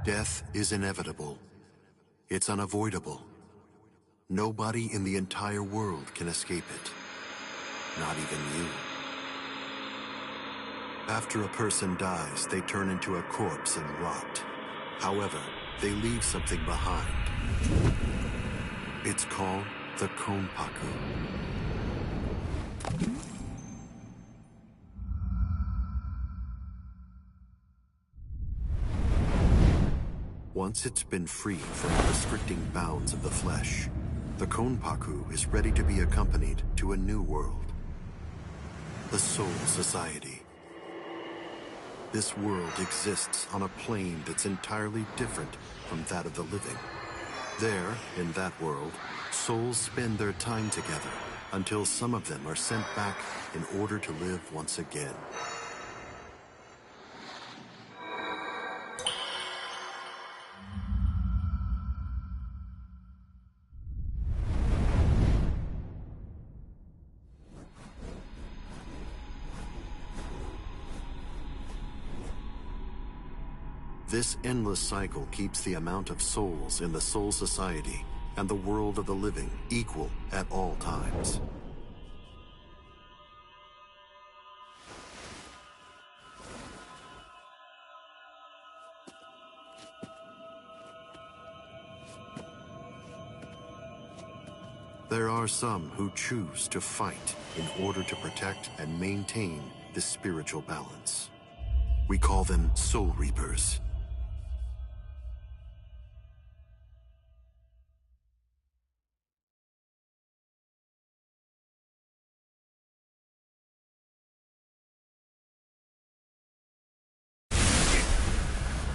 Death is inevitable. It's unavoidable. Nobody in the entire world can escape it. Not even you. After a person dies, they turn into a corpse and rot. However, they leave something behind. It's called the Konpaku. Once it's been freed from the restricting bounds of the flesh, the Konpaku is ready to be accompanied to a new world. The Soul Society. This world exists on a plane that's entirely different from that of the living. There, in that world, souls spend their time together until some of them are sent back in order to live once again. This endless cycle keeps the amount of souls in the Soul Society and the world of the living equal at all times. There are some who choose to fight in order to protect and maintain this spiritual balance. We call them Soul Reapers.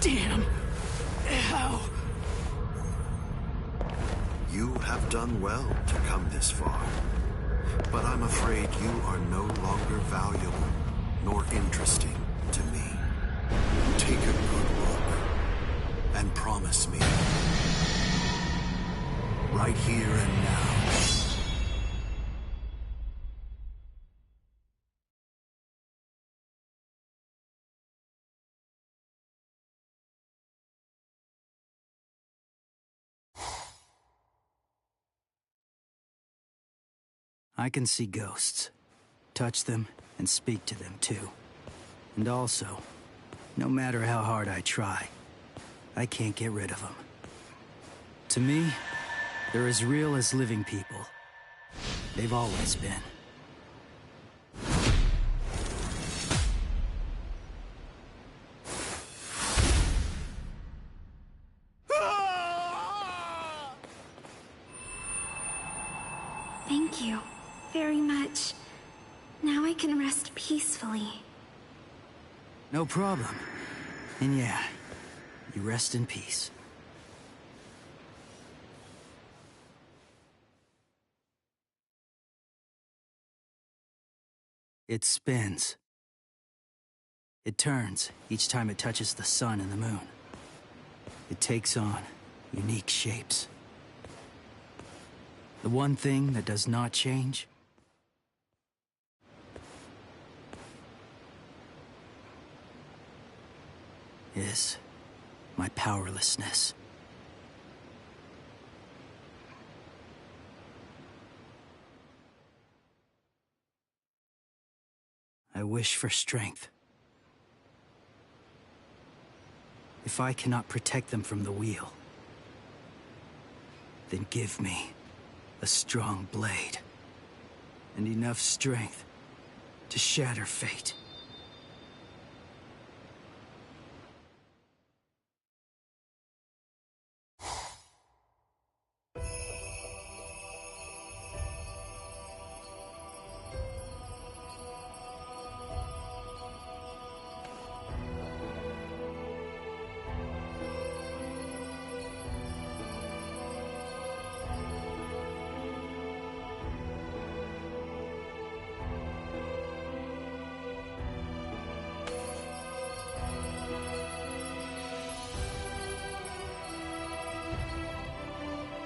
Damn! Ow! You have done well to come this far, but I'm afraid you are no longer valuable nor interesting to me. Take a good look and promise me, right here and now, I can see ghosts, touch them, and speak to them too. And also, no matter how hard I try, I can't get rid of them. To me, they're as real as living people. They've always been. Thank you very much. Now I can rest peacefully. No problem. And yeah, you rest in peace. It spins. It turns each time it touches the sun and the moon. It takes on unique shapes. The one thing that does not change is my powerlessness. I wish for strength. If I cannot protect them from the wheel, then give me a strong blade and enough strength to shatter fate.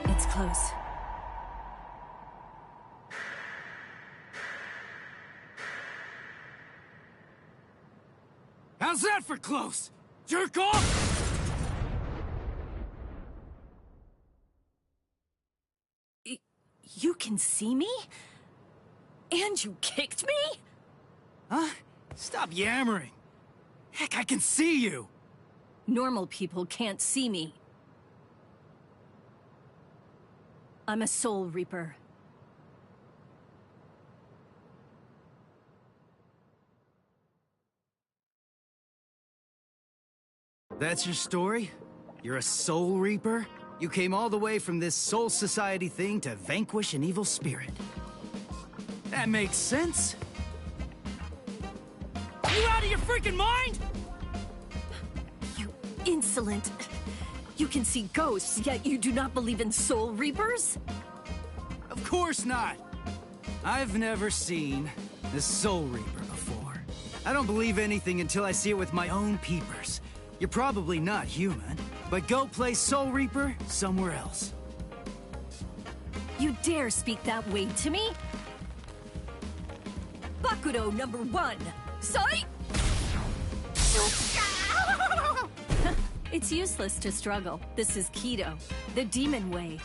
It's close. How's that for close? Jerk off! You can see me? And you kicked me? Huh? Stop yammering. Heck, I can see you! Normal people can't see me. I'm a Soul Reaper. That's your story? You're a Soul Reaper? You came all the way from this Soul Society thing to vanquish an evil spirit. That makes sense. You out of your freaking mind? You insolent. You can see ghosts, yet you do not believe in Soul Reapers? Of course not. I've never seen the Soul Reaper before. I don't believe anything until I see it with my own peepers. You're probably not human, but go play Soul Reaper somewhere else. You dare speak that way to me? Bakudo number 1. Sight! It's useless to struggle. This is Kido, the demon way.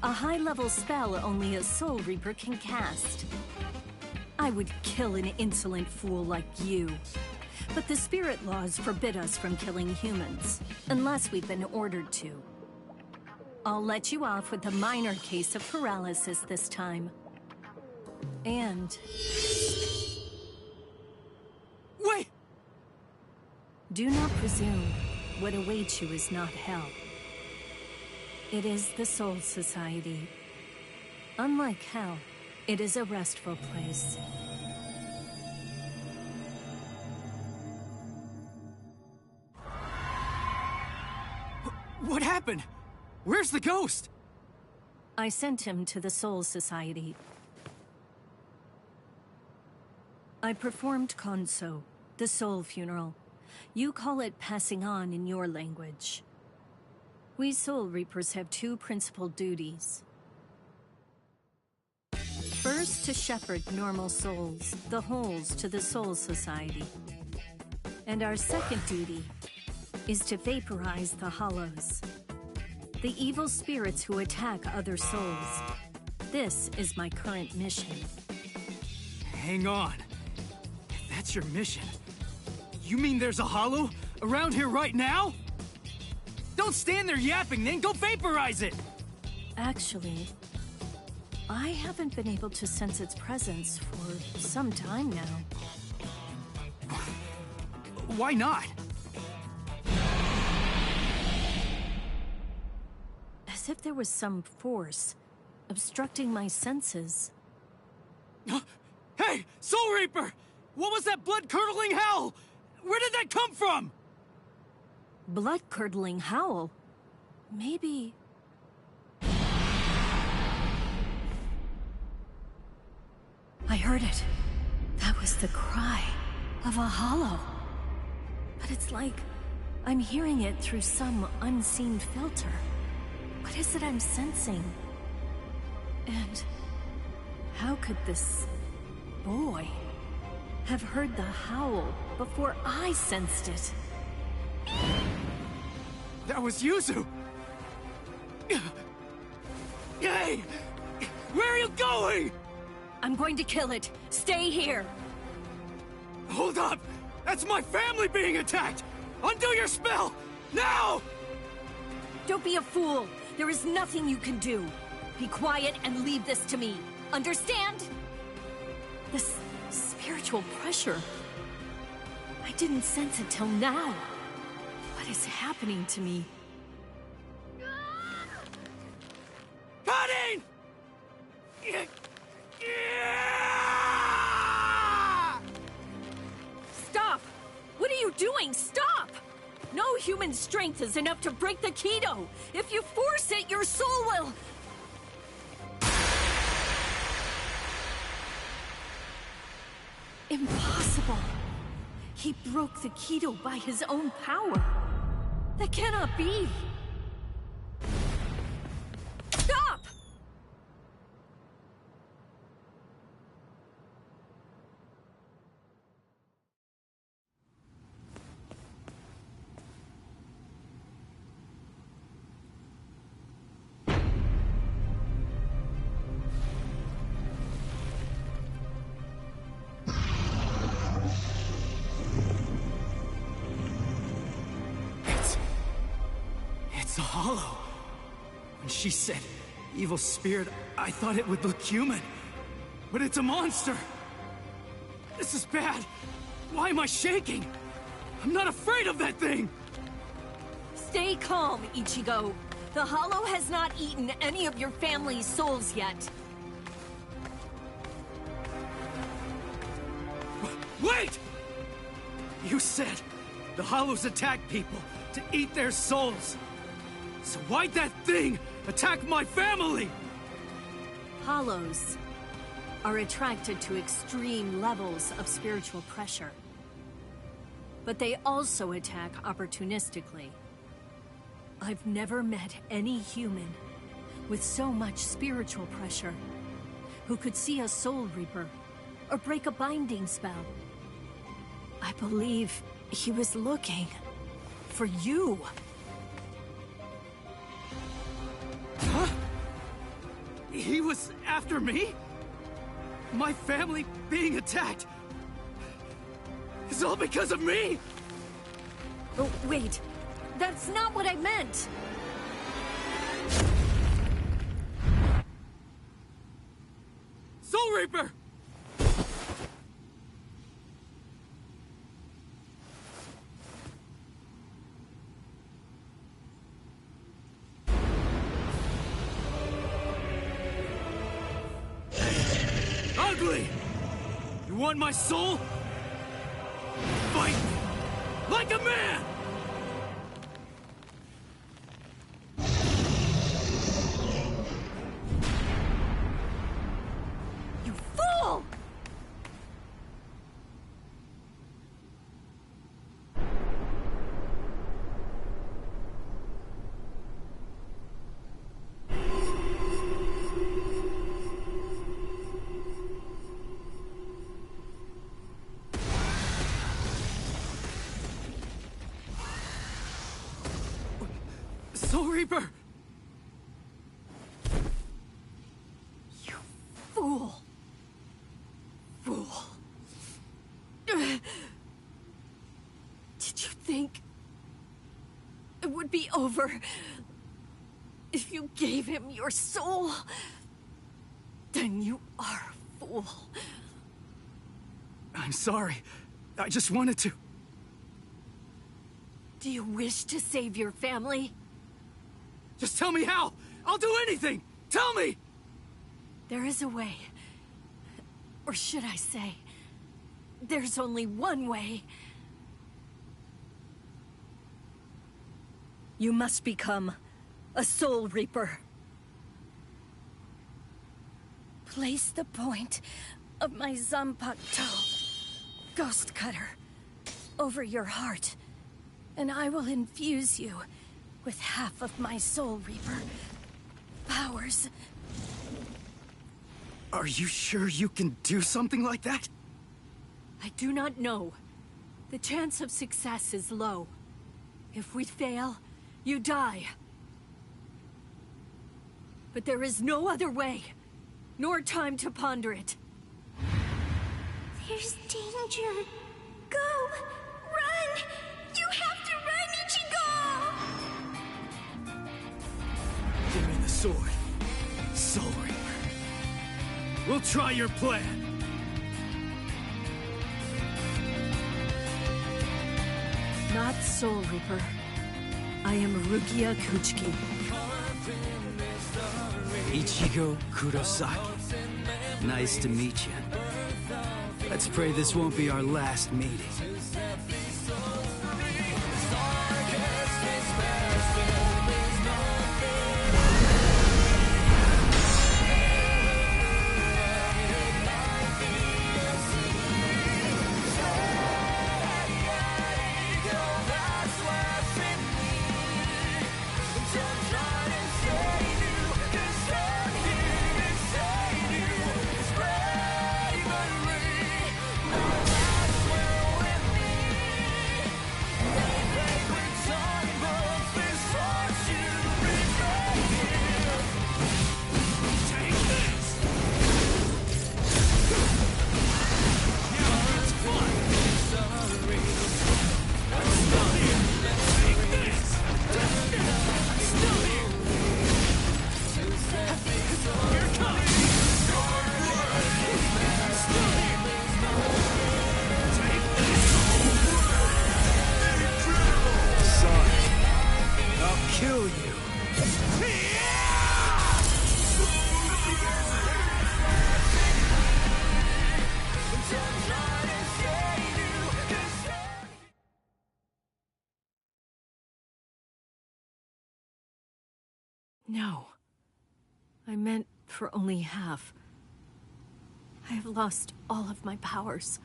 A high-level spell only a Soul Reaper can cast. I would kill an insolent fool like you. But the spirit laws forbid us from killing humans, unless we've been ordered to. I'll let you off with a minor case of paralysis this time. And... Wait! do not presume what awaits you is not hell. It is the Soul Society. Unlike hell, it is a restful place. What happened? Where's the ghost? I sent him to the Soul Society. I performed Konso, the soul funeral. You call it passing on in your language. We Soul Reapers have 2 principal duties. First, to shepherd normal souls, the holes, to the Soul Society. And our second duty is to vaporize the hollows, the evil spirits who attack other souls. This is my current mission. Hang on. If that's your mission, you mean there's a hollow around here right now? Don't stand there yapping, then go vaporize it! Actually, I haven't been able to sense its presence for some time now. Why not? As if there was some force obstructing my senses. Hey, Soul Reaper! What was that blood-curdling howl? Where did that come from? Blood-curdling howl? Maybe... I heard it. That was the cry of a hollow. But it's like I'm hearing it through some unseen filter. What is it I'm sensing? And how could this boy have heard the howl before I sensed it? That was Yuzu! Hey! Where are you going? I'm going to kill it. Stay here. Hold up! That's my family being attacked! Undo your spell! Now! Don't be a fool. There is nothing you can do. Be quiet and leave this to me. Understand? This spiritual pressure. I didn't sense it till now. What is happening to me? Cutting! Stop! What are you doing? Stop! No human strength is enough to break the Kido. If you force it, your soul will... Impossible. He broke the Kido by his own power. That cannot be. Stop! hollow. When she said evil spirit, I thought it would look human. But it's a monster! This is bad! Why am I shaking? I'm not afraid of that thing! Stay calm, Ichigo. The Hollow has not eaten any of your family's souls yet. Wait! You said the Hollows attack people to eat their souls. So why'd that thing attack my family? Hollows are attracted to extreme levels of spiritual pressure. But they also attack opportunistically. I've never met any human with so much spiritual pressure who could see a Soul Reaper or break a binding spell. I believe he was looking for you. Huh? He was after me? My family being attacked is all because of me? Oh, wait. That's not what I meant! Soul Reaper! Ugly! You want my soul? Fight me! Like a man! You fool! Soul Reaper! You fool. Fool. Did you think it would be over if you gave him your soul? Then you are a fool. I'm sorry. I just wanted to... Do you wish to save your family? Just tell me how! I'll do anything! Tell me! There is a way. Or should I say, there's only one way. You must become a Soul Reaper. Place the point of my Zanpakuto, Ghost Cutter, over your heart, and I will infuse you with half of my Soul Reaper powers. Are you sure you can do something like that? I do not know. The chance of success is low. If we fail, you die. But there is no other way, nor time to ponder it. There's danger. Go! Run! You have to run, Ichigo! Give me the sword. Soul Reaper. We'll try your plan. Not Soul Reaper. I am Rukia Kuchiki. Ichigo Kurosaki. Nice to meet you. Let's pray this won't be our last meeting. No. I meant for only half. I have lost all of my powers.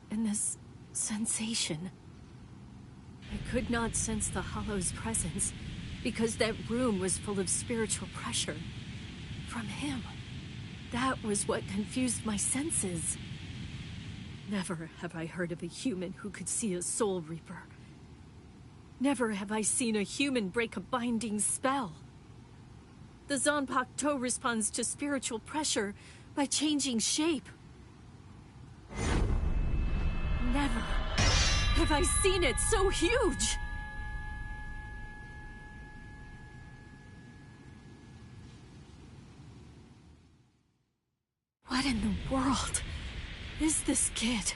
And this sensation. I could not sense the Hollow's presence because that room was full of spiritual pressure. From him. That was what confused my senses. Never have I heard of a human who could see a Soul Reaper. Never have I seen a human break a binding spell. The Zanpakuto responds to spiritual pressure by changing shape. Never have I seen it so huge! What in the world is this kid?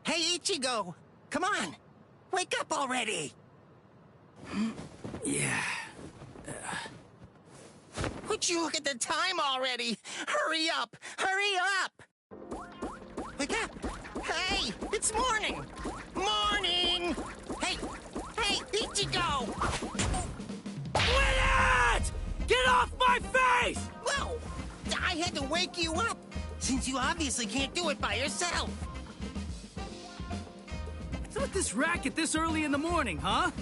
Hey, Ichigo! Come on! Wake up already! Yeah. Would you look at the time already? Hurry up! Hurry up! Wake up! Hey! It's morning! Morning! Hey! Hey, Ichigo! Quit it! Get off my face! Whoa! I had to wake you up, since you obviously can't do it by yourself. What's with this racket this early in the morning, huh?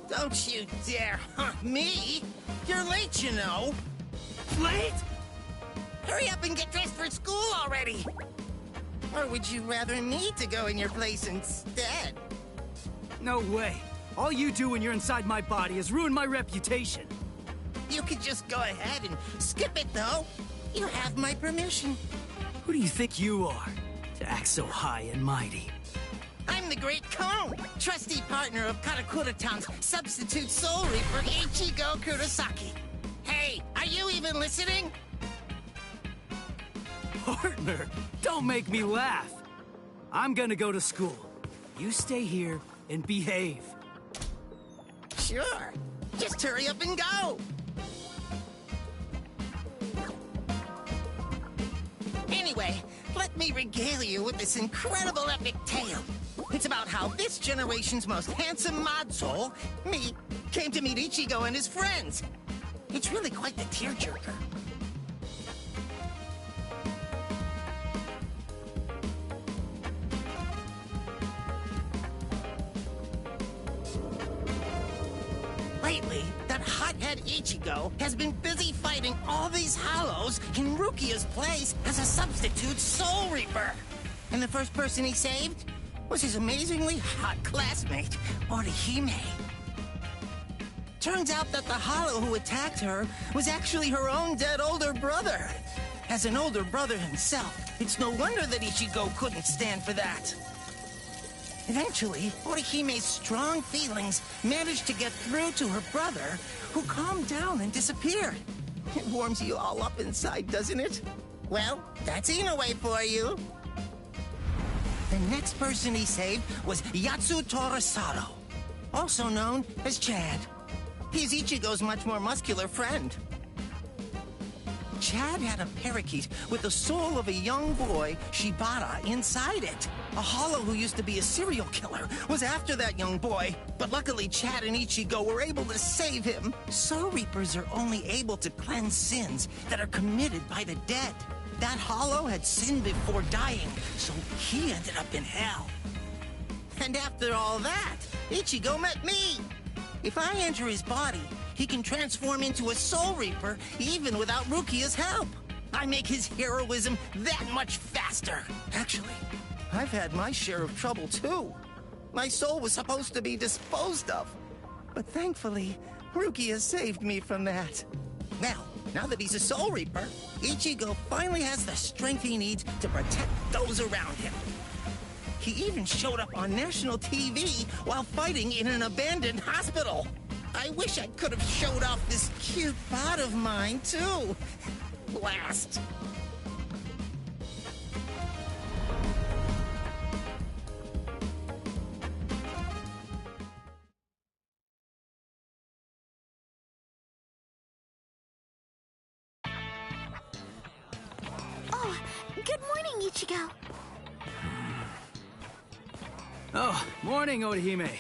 Don't you dare hunt me! You're late, you know! Late? Hurry up and get dressed for school already! Or would you rather me to go in your place instead? No way. All you do when you're inside my body is ruin my reputation. You could just go ahead and skip it, though. You have my permission. Who do you think you are, to act so high and mighty? I'm the Great Cone, trusty partner of Karakura-tan's substitute Soul Reaper, Ichigo Kurosaki. Hey, are you even listening? Partner, don't make me laugh. I'm gonna go to school. You stay here and behave. Sure. Just hurry up and go. Anyway, let me regale you with this incredible epic tale. It's about how this generation's most handsome mod soul, me, came to meet Ichigo and his friends. It's really quite the tearjerker. Lately, that hothead Ichigo has been busy fighting all these Hollows in Rukia's place as a substitute Soul Reaper. And the first person he saved was his amazingly hot classmate, Orihime. Turns out that the Hollow who attacked her was actually her own dead older brother. As an older brother himself, it's no wonder that Ichigo couldn't stand for that. Eventually, Orihime's strong feelings managed to get through to her brother, who calmed down and disappeared. It warms you all up inside, doesn't it? Well, that's Inoue for you. The next person he saved was Yatsu Torisato, also known as Chad. He's Ichigo's much more muscular friend. Chad had a parakeet with the soul of a young boy, Shibata, inside it. A hollow who used to be a serial killer was after that young boy, but luckily Chad and Ichigo were able to save him. Soul Reapers are only able to cleanse sins that are committed by the dead. That hollow had sinned before dying, so he ended up in hell. And after all that, Ichigo met me. If I enter his body, he can transform into a Soul Reaper even without Rukia's help. I make his heroism that much faster. Actually, I've had my share of trouble too. My soul was supposed to be disposed of. But thankfully, Rukia saved me from that. Now that he's a Soul Reaper, Ichigo finally has the strength he needs to protect those around him. He even showed up on national TV while fighting in an abandoned hospital. I wish I could have showed off this cute bod of mine, too. Blast. Oh, good morning, Ichigo. Oh, morning, Orihime.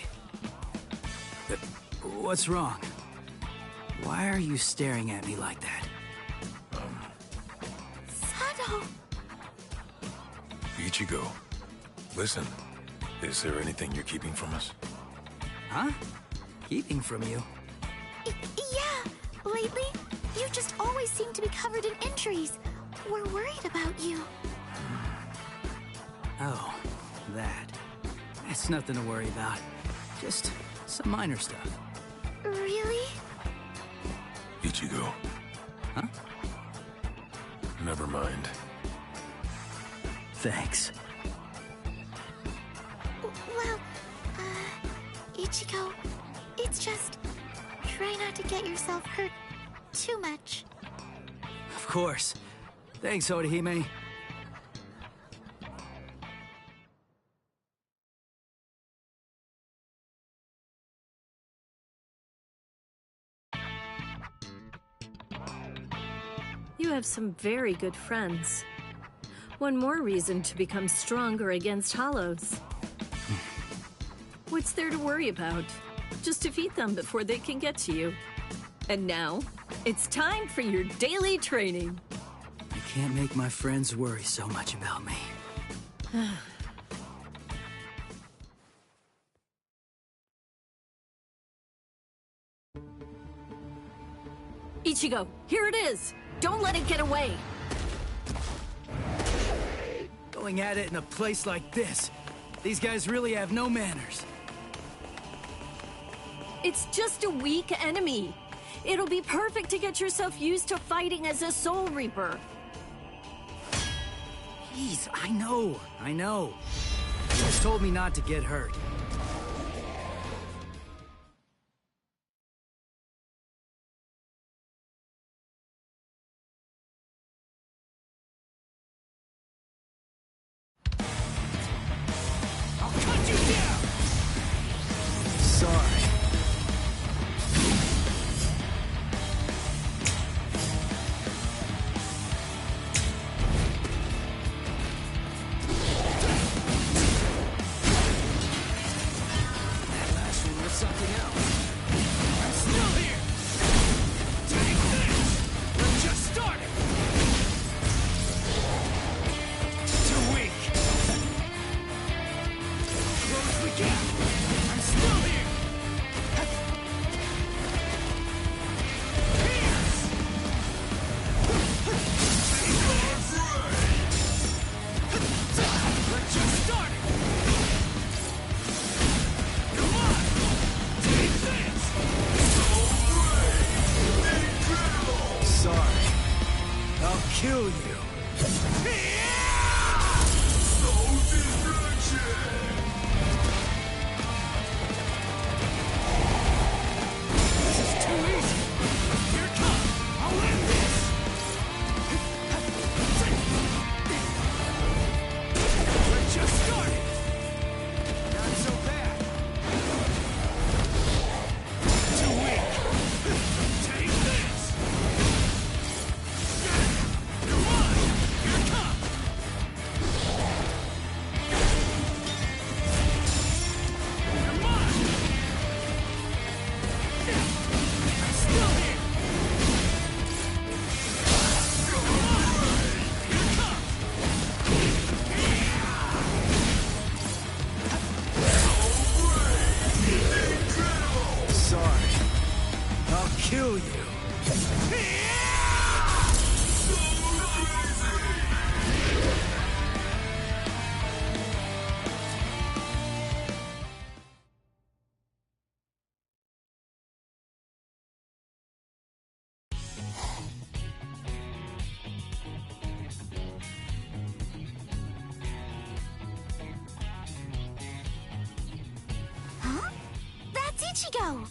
What's wrong? Why are you staring at me like that? Sado. Ichigo, listen. Is there anything you're keeping from us? Huh? Keeping from you? Yeah. Lately, you just always seem to be covered in injuries. We're worried about you. Oh, that. That's nothing to worry about. Just some minor stuff. Really? Ichigo. Huh? Never mind. Thanks. Well, Ichigo, it's just... try not to get yourself hurt too much. Of course. Thanks, Orihime. You have some very good friends. One more reason to become stronger against hollows. What's there to worry about? Just defeat them before they can get to you. And now, it's time for your daily training. I can't make my friends worry so much about me. Ichigo, here it is! Don't let it get away! Going at it in a place like this. These guys really have no manners. It's just a weak enemy. It'll be perfect to get yourself used to fighting as a Soul Reaper. Jeez, I know. You just told me not to get hurt. I'll cut you down! Sorry. That last one was something else. I'm still here! Take this! We're just starting! Too weak! Close the gap! I'm still here! Pierce! We're just starting! Come on! Take this! Sorry. I'll kill you. kill you. Huh? That's Ichigo!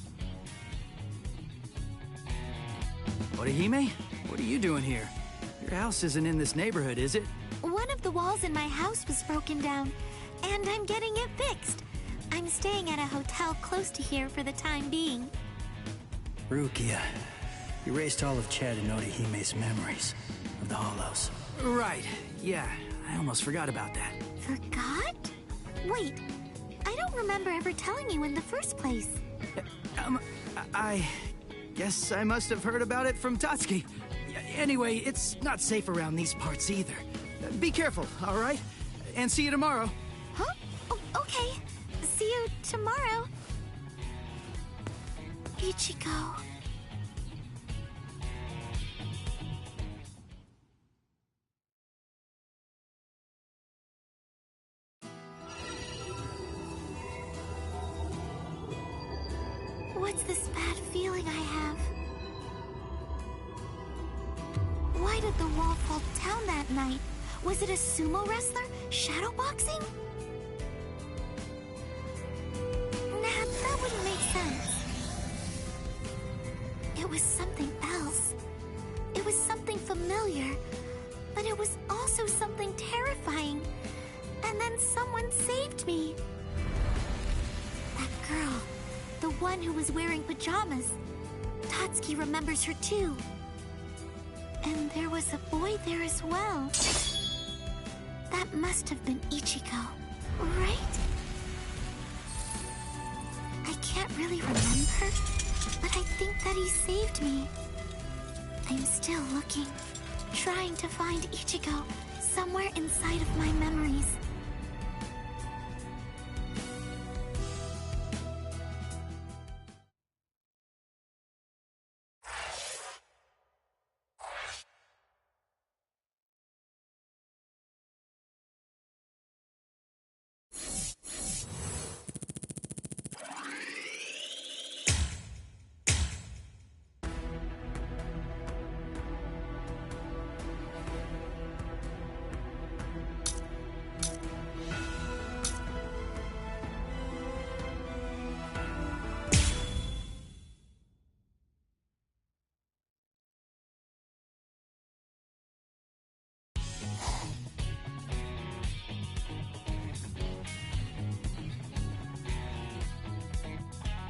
Orihime? What are you doing here? Your house isn't in this neighborhood, is it? One of the walls in my house was broken down, and I'm getting it fixed. I'm staying at a hotel close to here for the time being. Rukia, you erased all of Chad and Orihime's memories of the Hollows. Right, yeah, I almost forgot about that. Forgot? Wait, I don't remember ever telling you in the first place. I guess I must have heard about it from Tatsuki. Anyway, it's not safe around these parts either. Be careful, all right? And see you tomorrow. Huh? Oh, okay. See you tomorrow. Ichigo. What's this bad feeling I have? Why did the wall fall down that night? Was it a sumo wrestler? Shadowboxing? Nah, that wouldn't make sense. It was something else. It was something familiar, but it was also something terrifying. And then someone saved me. That girl, the one who was wearing pajamas. Tatsuki remembers her too. And there was a boy there as well. That must have been Ichigo, right? I can't really remember, but I think that he saved me. I'm still looking, trying to find Ichigo somewhere inside of my memories.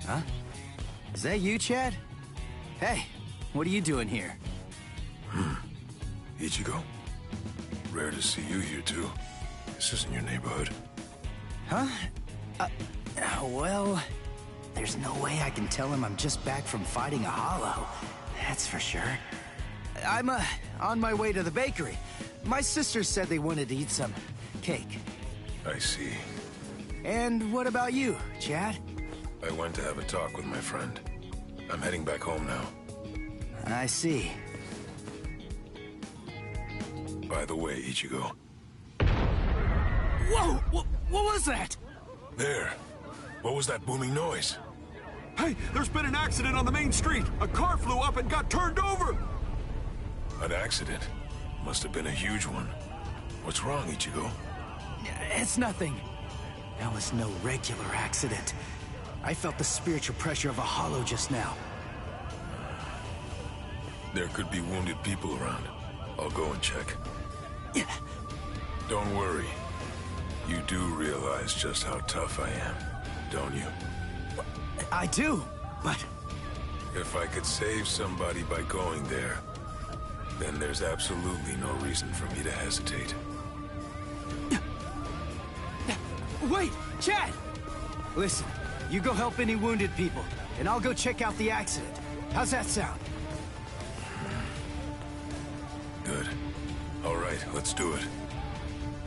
Huh? Is that you, Chad? Hey, what are you doing here? Ichigo. Rare to see you here, too. This isn't your neighborhood. Huh? Well, there's no way I can tell him I'm just back from fighting a hollow. That's for sure. I'm, on my way to the bakery. My sister said they wanted to eat some cake. I see. And what about you, Chad? I went to have a talk with my friend. I'm heading back home now. I see. By the way, Ichigo. Whoa! What was that? There. What was that booming noise? Hey, there's been an accident on the main street. A car flew up and got turned over. An accident? Must have been a huge one. What's wrong, Ichigo? It's nothing. That was no regular accident. I felt the spiritual pressure of a hollow just now. There could be wounded people around. I'll go and check. Yeah. Don't worry. You do realize just how tough I am, don't you? I do, but... If I could save somebody by going there, then there's absolutely no reason for me to hesitate. Wait, Chad! Listen, you go help any wounded people, and I'll go check out the accident. How's that sound? Good. All right, let's do it.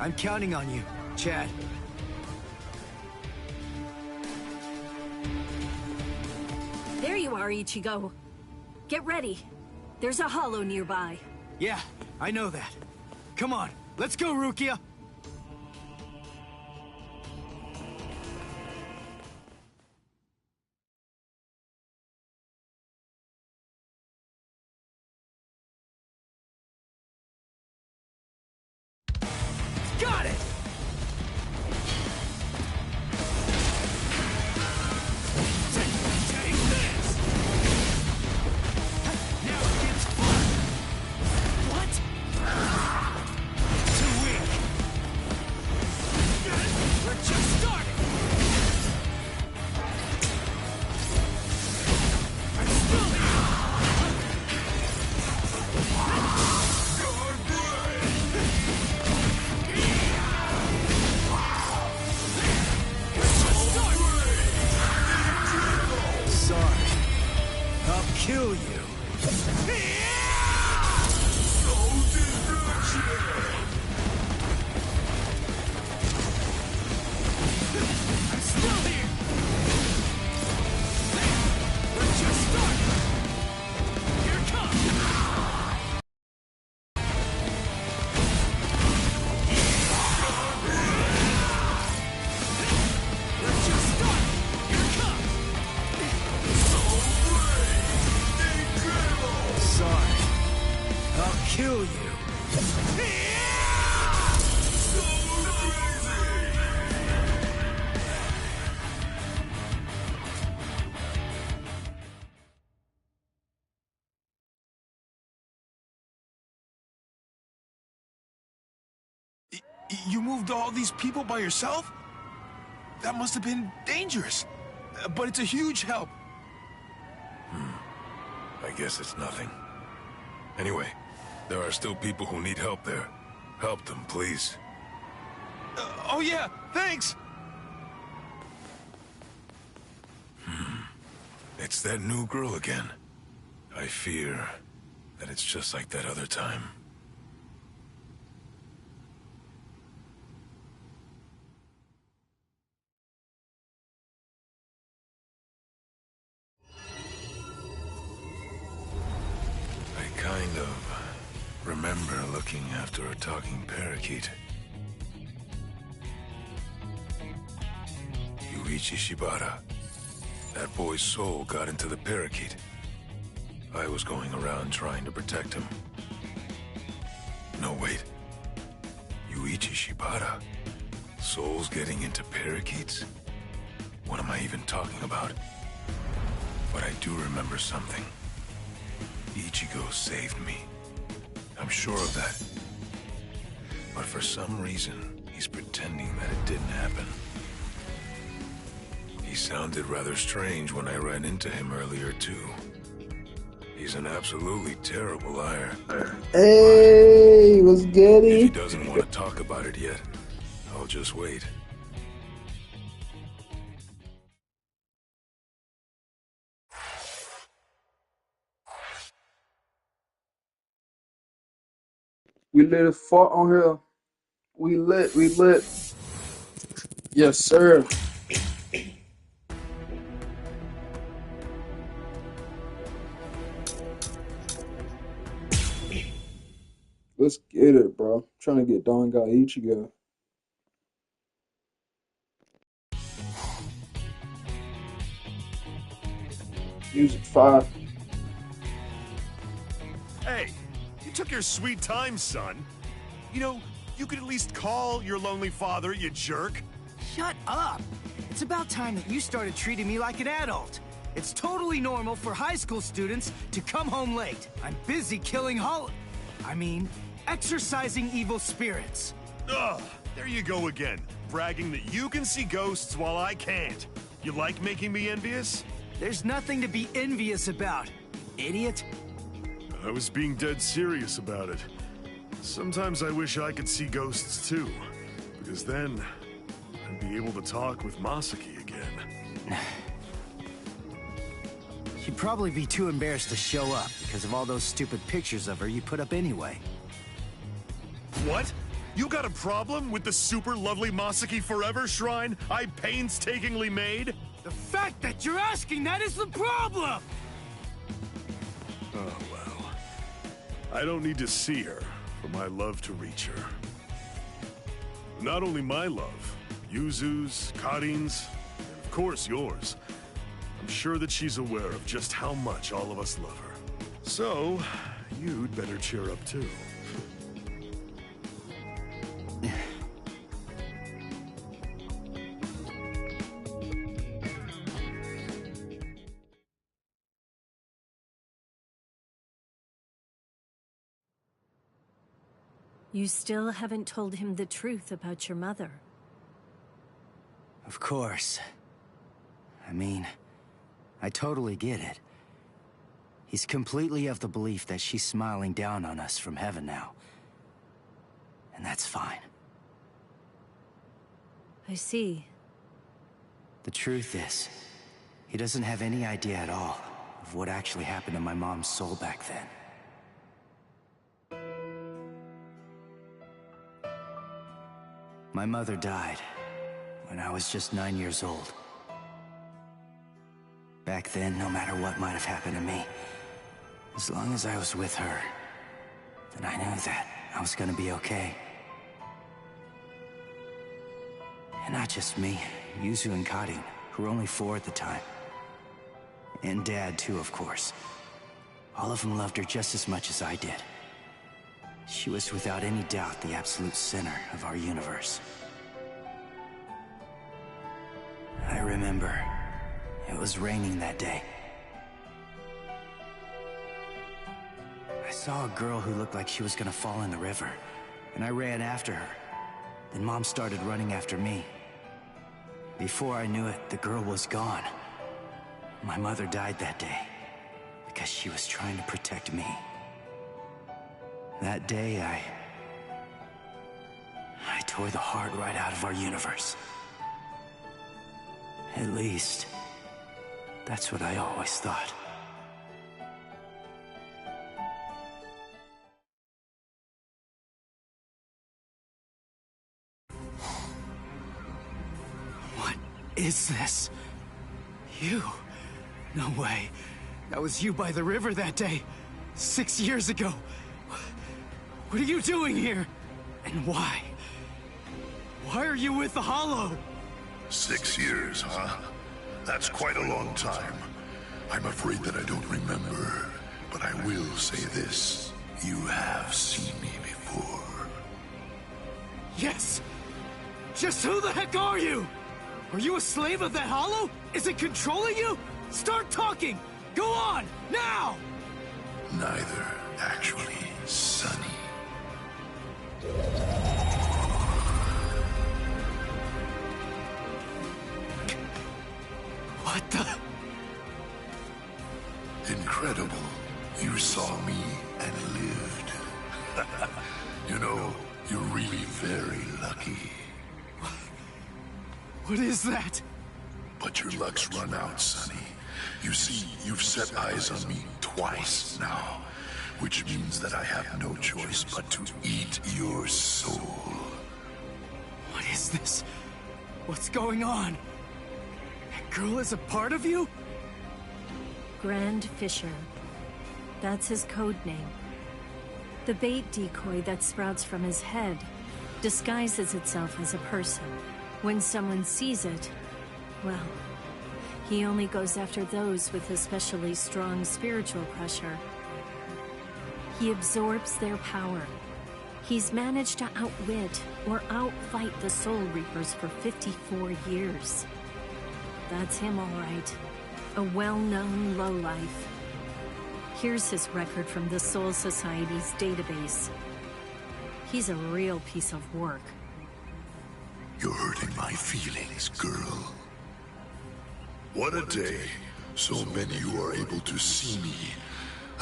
I'm counting on you, Chad. There you are, Ichigo. Get ready. There's a hollow nearby. Yeah, I know that. Come on, let's go, Rukia! Got it! Take this! Now it gets fun! What? Too weak! We're just starting! I'm still Sorry. I'll kill you. I'm still here. We're just starting. Here it comes. We're just starting. Here it comes. Sorry. I'll kill you. You moved all these people by yourself? That must have been dangerous. But it's a huge help. I guess it's nothing. Anyway, there are still people who need help there. Help them, please. Oh yeah, thanks! It's that new girl again. I fear that it's just like that other time. I kind of remember looking after a talking parakeet. Yuichi Shibata. That boy's soul got into the parakeet. I was going around trying to protect him. No, wait. Yuichi Shibata? Souls getting into parakeets? What am I even talking about? But I do remember something. Ichigo saved me. I'm sure of that. But for some reason, he's pretending that it didn't happen. He sounded rather strange when I ran into him earlier, too. He's an absolutely terrible liar. Hey, what's good? If he doesn't want to talk about it yet, I'll just wait. We lit as fuck on here. We lit. Yes, sir. Let's get it, bro. I'm trying to get Don Guy Ichigo. Music 5. Hey, you took your sweet time, son. You know, you could at least call your lonely father, you jerk. Shut up! It's about time that you started treating me like an adult. It's totally normal for high school students to come home late. I'm busy killing exorcising evil spirits. Ugh, there you go again, bragging that you can see ghosts while I can't. You like making me envious? There's nothing to be envious about, idiot. I was being dead serious about it. Sometimes I wish I could see ghosts too, because then I'd be able to talk with Masaki again. She'd probably be too embarrassed to show up because of all those stupid pictures of her you put up anyway. What? You got a problem with the super lovely Masaki Forever shrine I painstakingly made? The fact that you're asking that is the problem! Oh, well. I don't need to see her for my love to reach her. Not only my love, Yuzu's, Karin's, and of course yours. I'm sure that she's aware of just how much all of us love her. So, you'd better cheer up too. You still haven't told him the truth about your mother. Of course. I mean, I totally get it. He's completely of the belief that she's smiling down on us from heaven now. And that's fine. I see. The truth is, he doesn't have any idea at all of what actually happened to my mom's soul back then. My mother died when I was just 9 years old. Back then, no matter what might have happened to me, as long as I was with her, then I knew that I was gonna be okay. And not just me, Yuzu and Karin, who were only 4 at the time. And Dad, too, of course. All of them loved her just as much as I did. She was without any doubt the absolute center of our universe. I remember it was raining that day. I saw a girl who looked like she was gonna fall in the river, and I ran after her. Then Mom started running after me. Before I knew it, the girl was gone. My mother died that day because she was trying to protect me. That day, I tore the heart right out of our universe. At least, that's what I always thought. What is this? You? No way. That was you by the river that day. 6 years ago. What are you doing here? And why? Why are you with the Hollow? 6 years, huh? That's quite a long time. I'm afraid that I don't remember, but I will say this. You have seen me before. Yes! Just who the heck are you? Are you a slave of that Hollow? Is it controlling you? Start talking! Go on, now! Neither, actually, Sonny. What the? Incredible. You saw me and lived. You know, you're really very lucky. What is that? But your luck's run out, Sonny. You see, you've set eyes on me twice now, which means that I have no choice but to eat your soul. What is this? What's going on? That girl is a part of you? Grand Fisher. That's his code name. The bait decoy that sprouts from his head disguises itself as a person. When someone sees it, well, he only goes after those with especially strong spiritual pressure. He absorbs their power. He's managed to outwit or outfight the Soul Reapers for 54 years. That's him, all right. A well-known lowlife. Here's his record from the Soul Society's database. He's a real piece of work. You're hurting my feelings, girl. What a day. So many who are able to see me.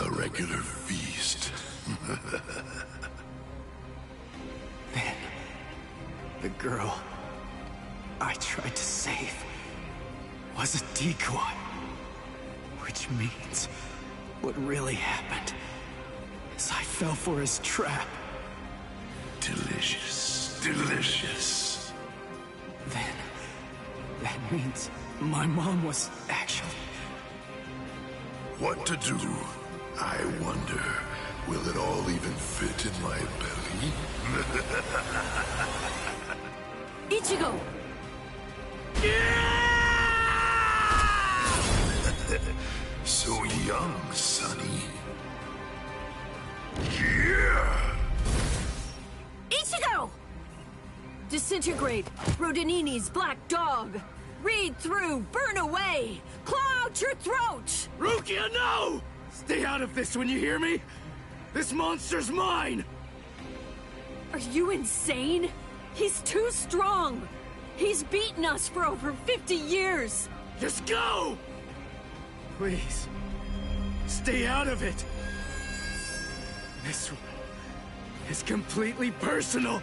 A regular feast. Then, the girl I tried to save was a decoy. Which means what really happened is I fell for his trap. Delicious. Delicious. Then, that means my mom was actually... What to do? I wonder, will it all even fit in my belly? Ichigo! So young, Sonny. Yeah! Ichigo! Disintegrate, Rodinini's black dog. Read through, burn away, claw out your throat! Rukia, no! Stay out of this when you hear me! This monster's mine! Are you insane? He's too strong! He's beaten us for over 50 years! Just go! Please, stay out of it! This one is completely personal!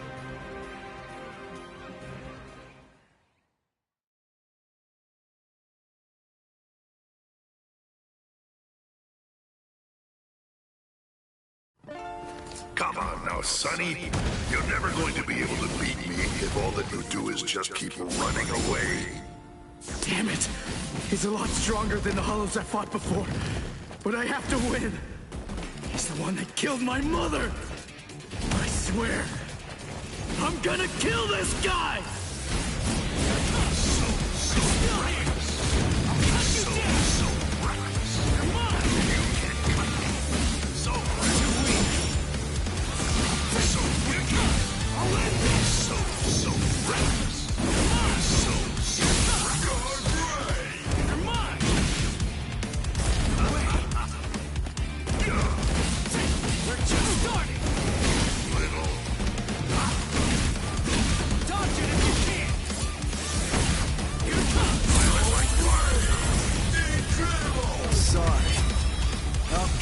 Come on now, Sonny. You're never going to be able to beat me if all that you do is just keep running away. Damn it! He's a lot stronger than the Hollows I fought before. But I have to win! He's the one that killed my mother! I swear, I'm gonna kill this guy!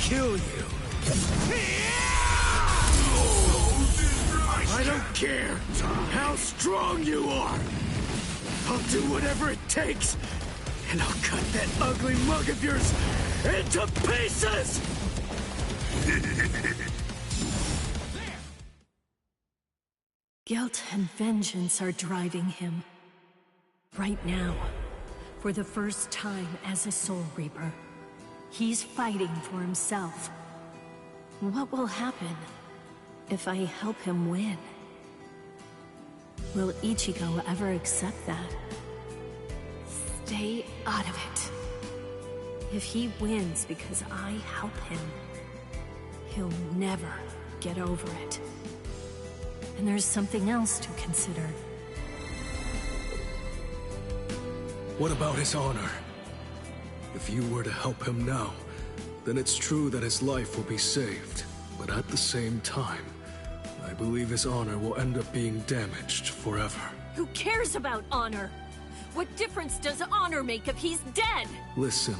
Kill you. I don't care how strong you are. I'll do whatever it takes, and I'll cut that ugly mug of yours into pieces! Guilt and vengeance are driving him. Right now, for the first time as a Soul Reaper, he's fighting for himself. What will happen if I help him win? Will Ichigo ever accept that? Stay out of it. If he wins because I help him, he'll never get over it. And there's something else to consider. What about his honor? If you were to help him now, then it's true that his life will be saved. But at the same time, I believe his honor will end up being damaged forever. Who cares about honor? What difference does honor make if he's dead? Listen,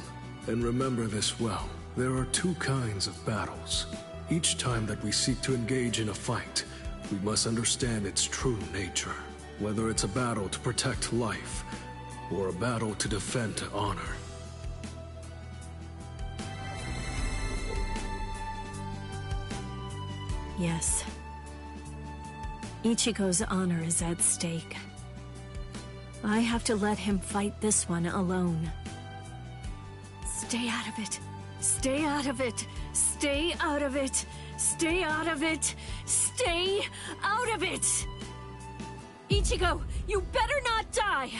and remember this well. There are two kinds of battles. Each time that we seek to engage in a fight, we must understand its true nature. Whether it's a battle to protect life, or a battle to defend honor. Yes. Ichigo's honor is at stake. I have to let him fight this one alone. Stay out of it. Stay out of it. Stay out of it. Stay out of it. Stay out of it! Ichigo, you better not die!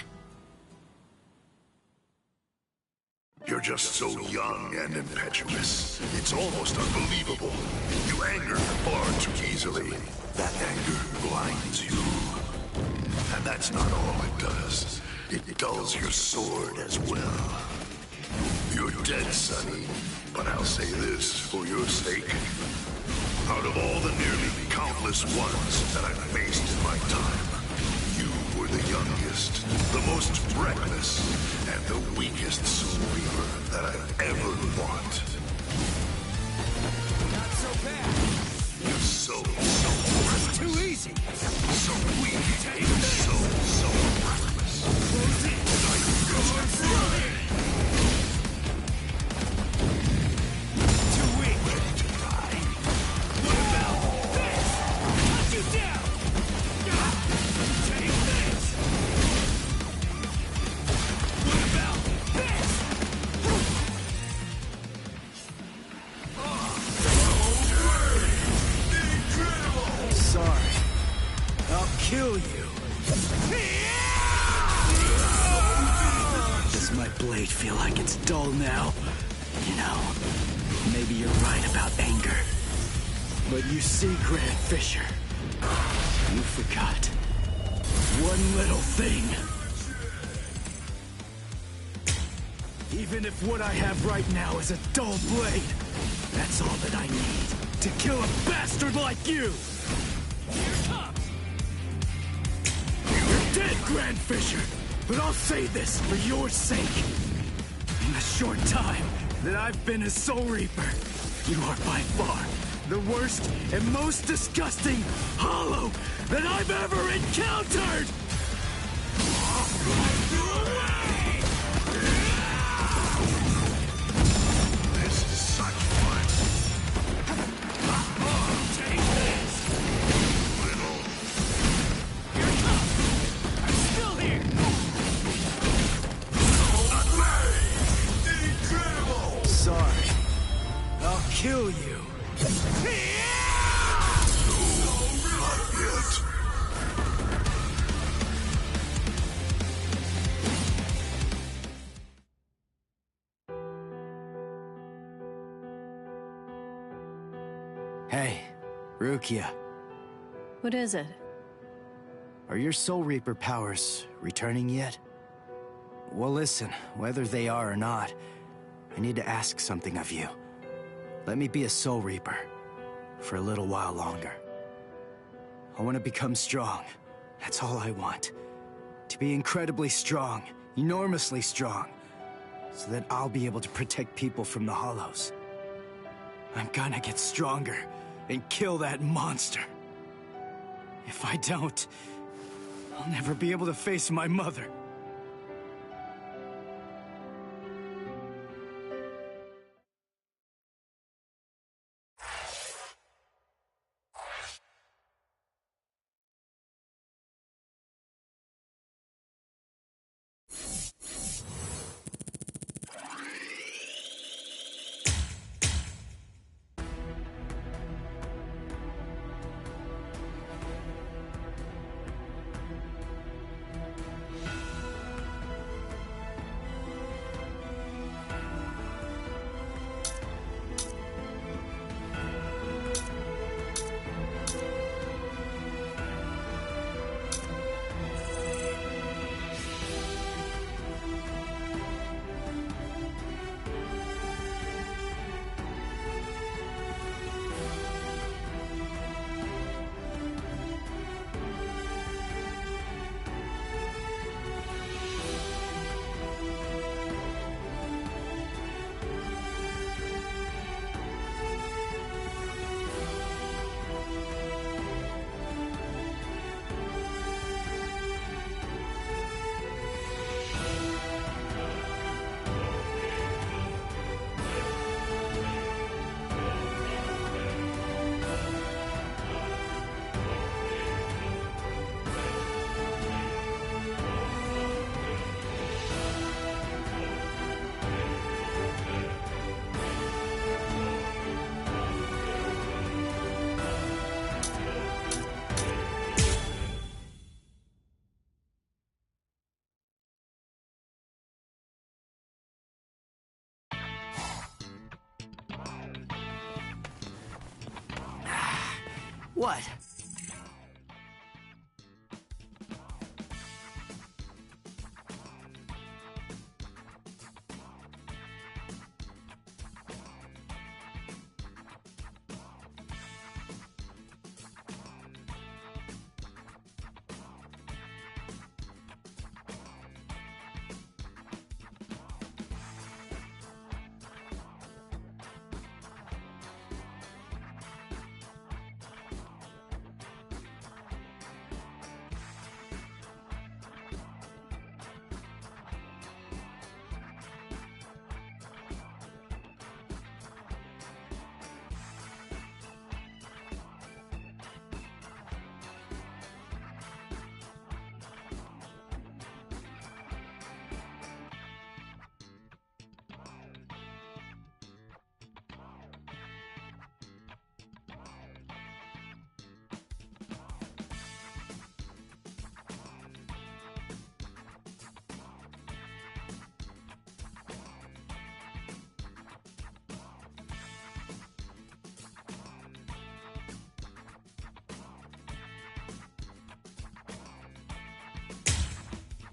You're just so young and impetuous. It's almost unbelievable. You anger far too easily. That anger blinds you. And that's not all it does. It dulls your sword as well. You're dead, Sonny, but I'll say this for your sake. Out of all the nearly countless ones that I've faced in my time, you were the youngest, the most reckless, and the weakest Soul Reaper that I've ever fought. Not so bad. You're so reckless. Too easy. So weak. Take You're this. so reckless. Close it. Too weak. Ready to die. What about this? Cut you down. Take this. What about this? feel like it's dull now. You know, maybe you're right about anger. But you see, Grant Fisher, you forgot one little thing. Even if what I have right now is a dull blade, that's all that I need to kill a bastard like you! You're dead, Grant Fisher, but I'll say this for your sake. In the short time that I've been a Soul Reaper, you are by far the worst and most disgusting Hollow that I've ever encountered! This is such fun. Take this! Little. You're tough! I'm still here! Incredible! Sorry. I'll kill you. Not yet. Hey, Rukia, What is it? are your Soul Reaper powers returning yet? Well, listen, whether they are or not, I need to ask something of you. Let me be a Soul Reaper for a little while longer. I want to become strong. That's all I want. To be incredibly strong, enormously strong, so that I'll be able to protect people from the Hollows. I'm gonna get stronger and kill that monster. If I don't, I'll never be able to face my mother. What?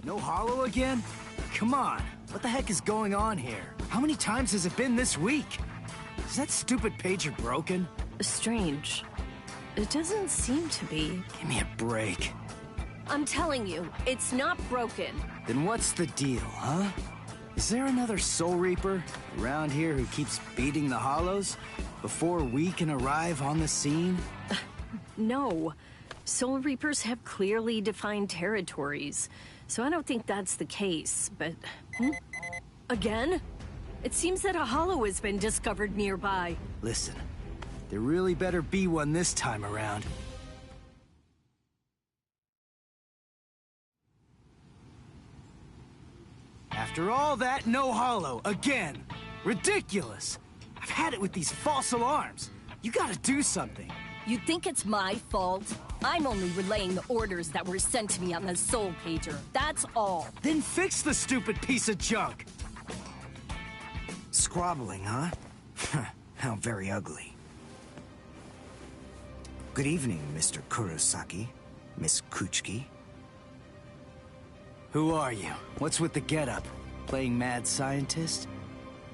No hollow again? Come on, what the heck is going on here? How many times has it been this week? Is that stupid pager broken? Strange. It doesn't seem to be. Give me a break. I'm telling you, it's not broken. Then what's the deal, huh? Is there another Soul Reaper around here who keeps beating the hollows before we can arrive on the scene? No. Soul Reapers have clearly defined territories, so I don't think that's the case, but... Again? It seems that a hollow has been discovered nearby. Listen, there really better be one this time around. After all that, no hollow, again. Ridiculous. I've had it with these false alarms. You gotta do something. You think it's my fault? I'm only relaying the orders that were sent to me on the Soul Pager. That's all. Then fix the stupid piece of junk. Squabbling, huh? How very ugly. Good evening, Mr. Kurosaki, Miss Kuchiki. Who are you? What's with the getup? Playing mad scientist?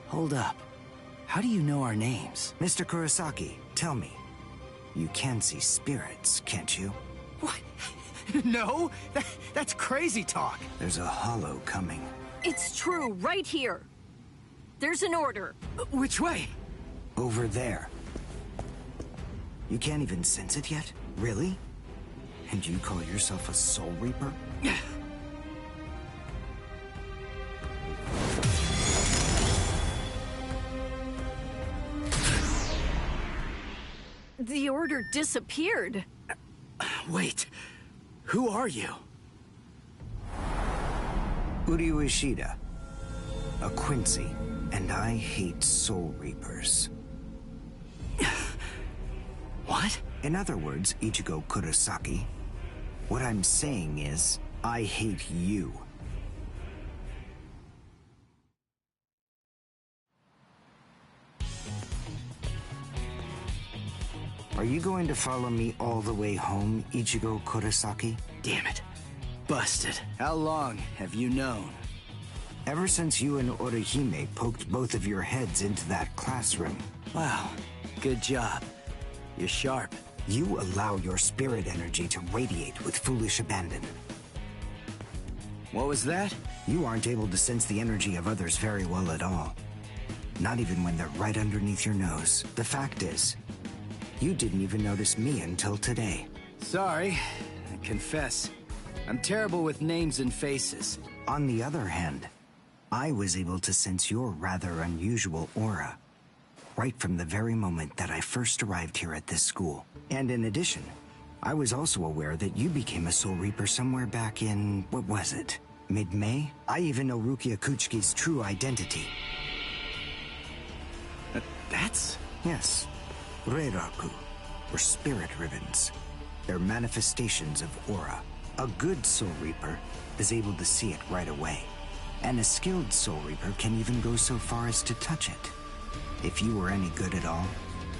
Hold up. How do you know our names? Mr. Kurosaki, tell me. You can see spirits, can't you? What? No? That's crazy talk. There's a hollow coming. It's true, right here. There's an order. Which way? Over there. You can't even sense it yet? Really? And you call yourself a Soul Reaper? The order disappeared. Wait, who are you? Uryu Ishida, a Quincy, and I hate Soul Reapers. What? In other words, Ichigo Kurosaki, what I'm saying is, I hate you. Are you going to follow me all the way home, Ichigo Kurosaki? Damn it. Busted. How long have you known? Ever since you and Orihime poked both of your heads into that classroom. Wow. Good job. You're sharp. You allow your spirit energy to radiate with foolish abandon. What was that? You aren't able to sense the energy of others very well at all. Not even when they're right underneath your nose. The fact is, you didn't even notice me until today. Sorry. I confess. I'm terrible with names and faces. On the other hand, I was able to sense your rather unusual aura right from the very moment that I first arrived here at this school. And in addition, I was also aware that you became a Soul Reaper somewhere back in, what was it? Mid-May? I even know Rukia Kuchiki's true identity. That's... Yes. Reiraku, or spirit ribbons. They're manifestations of aura. A good Soul Reaper is able to see it right away. And a skilled Soul Reaper can even go so far as to touch it. If you were any good at all,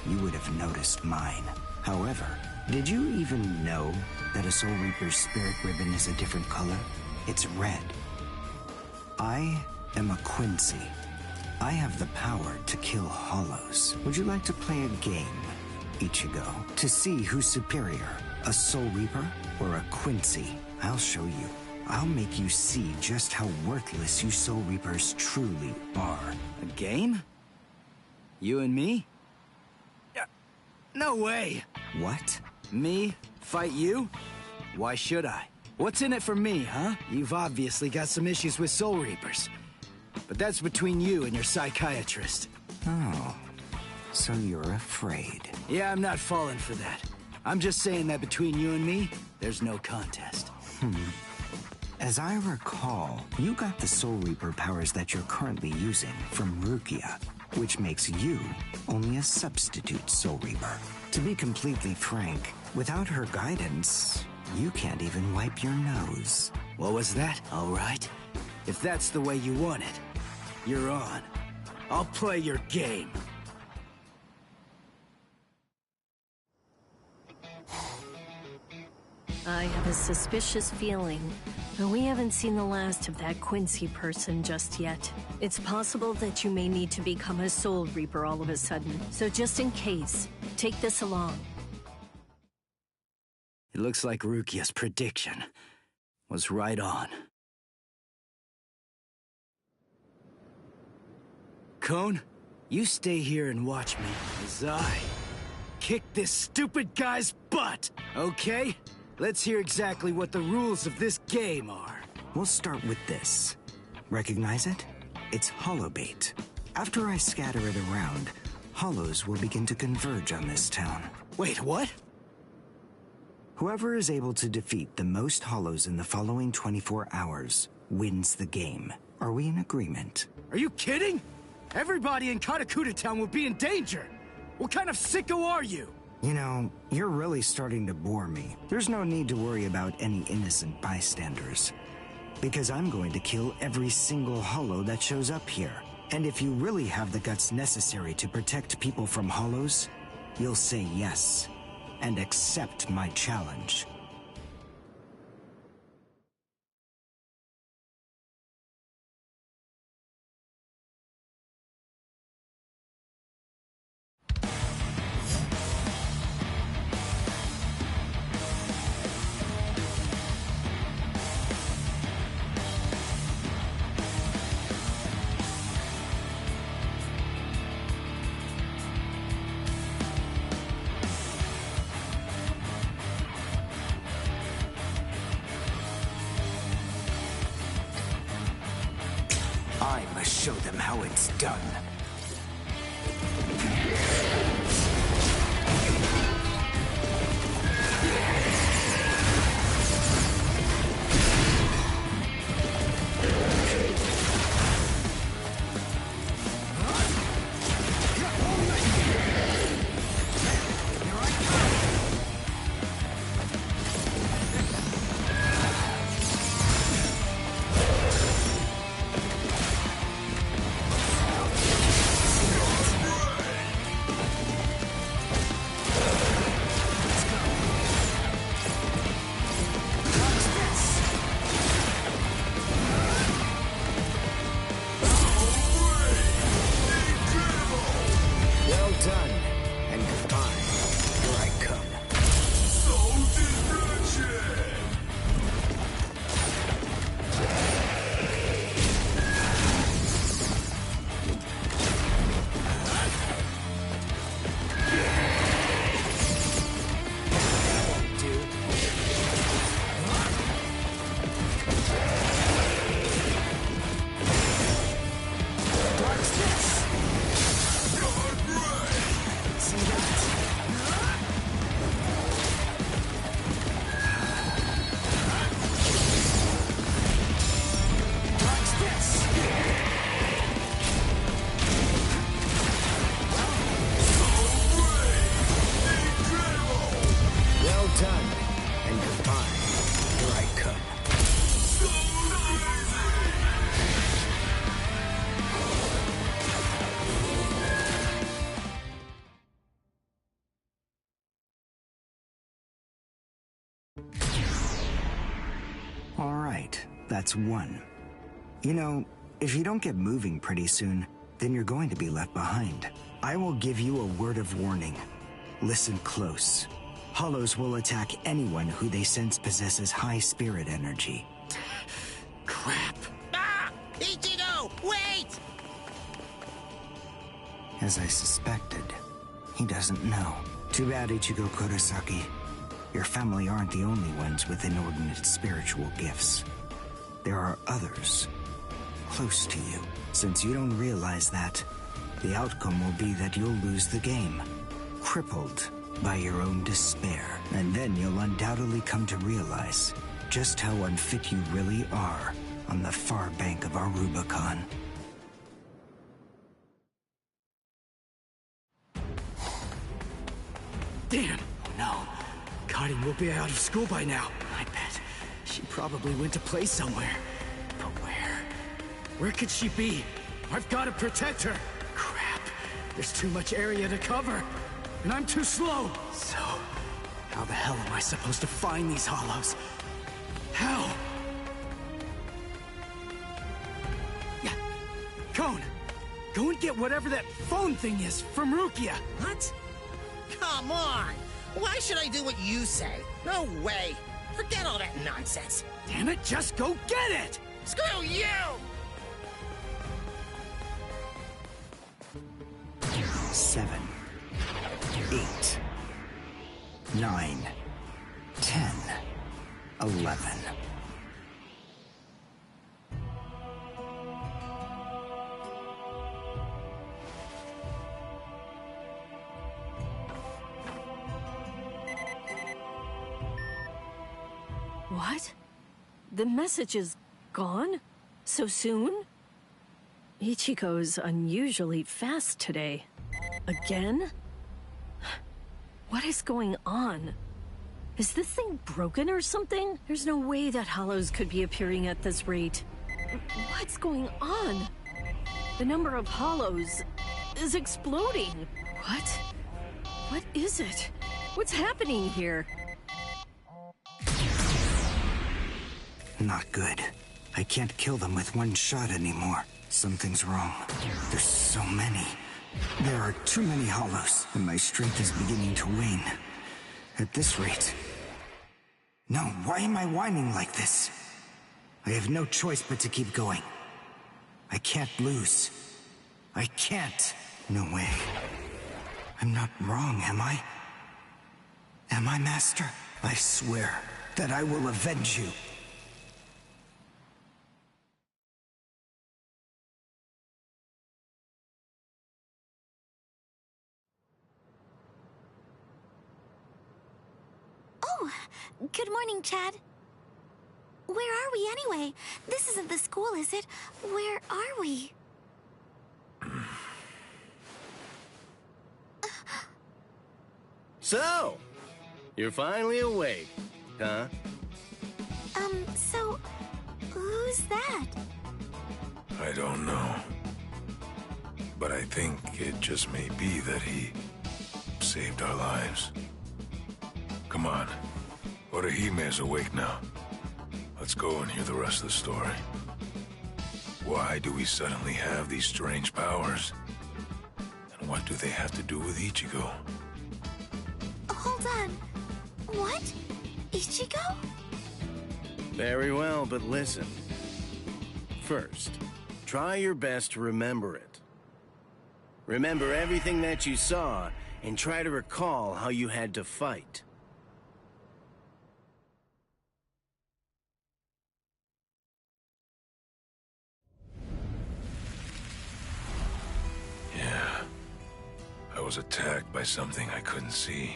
you would have noticed mine. However, did you even know that a Soul Reaper's spirit ribbon is a different color? It's red. I am a Quincy. I have the power to kill hollows. Would you like to play a game, Ichigo? To see who's superior, a Soul Reaper or a Quincy? I'll show you. I'll make you see just how worthless you Soul Reapers truly are. A game? You and me? No way! What? Me? Fight you? Why should I? What's in it for me, huh? You've obviously got some issues with Soul Reapers. But that's between you and your psychiatrist. Oh, so you're afraid. Yeah, I'm not falling for that. I'm just saying that between you and me, there's no contest. As I recall, you got the Soul Reaper powers that you're currently using from Rukia, which makes you only a substitute Soul Reaper. To be completely frank, without her guidance, you can't even wipe your nose. What was that? All right. If that's the way you want it, you're on. I'll play your game. I I have a suspicious feeling, but we haven't seen the last of that Quincy person just yet. It's possible that you may need to become a Soul Reaper all of a sudden, so just in case, take this along. It looks like Rukia's prediction was right on. Cone, you stay here and watch me as I kick this stupid guy's butt, okay? Let's hear exactly what the rules of this game are. We'll start with this. Recognize it? It's holobait. After I scatter it around, hollows will begin to converge on this town. Wait, what? Whoever is able to defeat the most hollows in the following 24 hours wins the game. Are we in agreement? Are you kidding? Everybody in Katakuta Town will be in danger! What kind of sicko are you? You know, you're really starting to bore me. There's no need to worry about any innocent bystanders. Because I'm going to kill every single hollow that shows up here. And if you really have the guts necessary to protect people from hollows, you'll say yes, and accept my challenge. I must show them how it's done. All right, that's one. You know, if you don't get moving pretty soon, then you're going to be left behind. I will give you a word of warning. Listen close. Hollows will attack anyone who they sense possesses high spirit energy. Crap. Ah! Ichigo, wait! As I suspected, he doesn't know. Too bad, Ichigo Kurosaki. Your family aren't the only ones with inordinate spiritual gifts. There are others close to you. Since you don't realize that, the outcome will be that you'll lose the game, crippled by your own despair. And then you'll undoubtedly come to realize just how unfit you really are on the far bank of our Rubicon. Damn! Oh no. Karin will be out of school by now. I bet. She probably went to play somewhere. But where? Where could she be? I've got to protect her. Crap. There's too much area to cover. And I'm too slow. So, How the hell am I supposed to find these hollows? How? Yeah. Cone! Go and get whatever that phone thing is from Rukia! What? Come on! Why should I do what you say? No way! Forget all that nonsense! Damn it, just go get it! Screw you! 7, 8, 9, 10, 11. What? The message is gone? So soon? Ichigo's unusually fast today. Again? What is going on? Is this thing broken or something? There's no way that hollows could be appearing at this rate. What's going on? The number of hollows is exploding. What? What is it? What's happening here? Not good. I can't kill them with one shot anymore. Something's wrong. There's so many. There are too many hollows, and my strength is beginning to wane. At this rate... No, why am I whining like this? I have no choice but to keep going. I can't lose. I can't. No way. I'm not wrong, am I? Am I, Master? I swear that I will avenge you. Oh, good morning, Chad. Where are we anyway? This isn't the school, is it? Where are we? So, you're finally awake, huh? So, who's that? I don't know. But I think it just may be that he saved our lives. Come on. Orihime's awake now. Let's go and hear the rest of the story. Why do we suddenly have these strange powers? And what do they have to do with Ichigo? Hold on. What? Ichigo? Very well, but listen. First, try your best to remember it. Remember everything that you saw, and try to recall how you had to fight. Yeah. I was attacked by something I couldn't see.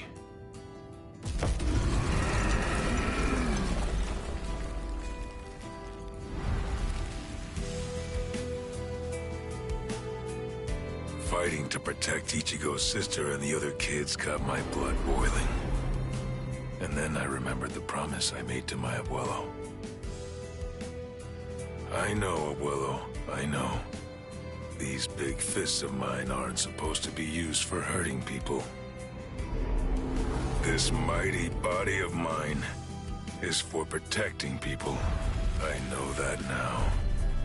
Fighting to protect Ichigo's sister and the other kids got my blood boiling. And then I remembered the promise I made to my abuelo. I know, abuelo, I know. These big fists of mine aren't supposed to be used for hurting people. This mighty body of mine is for protecting people. I know that now.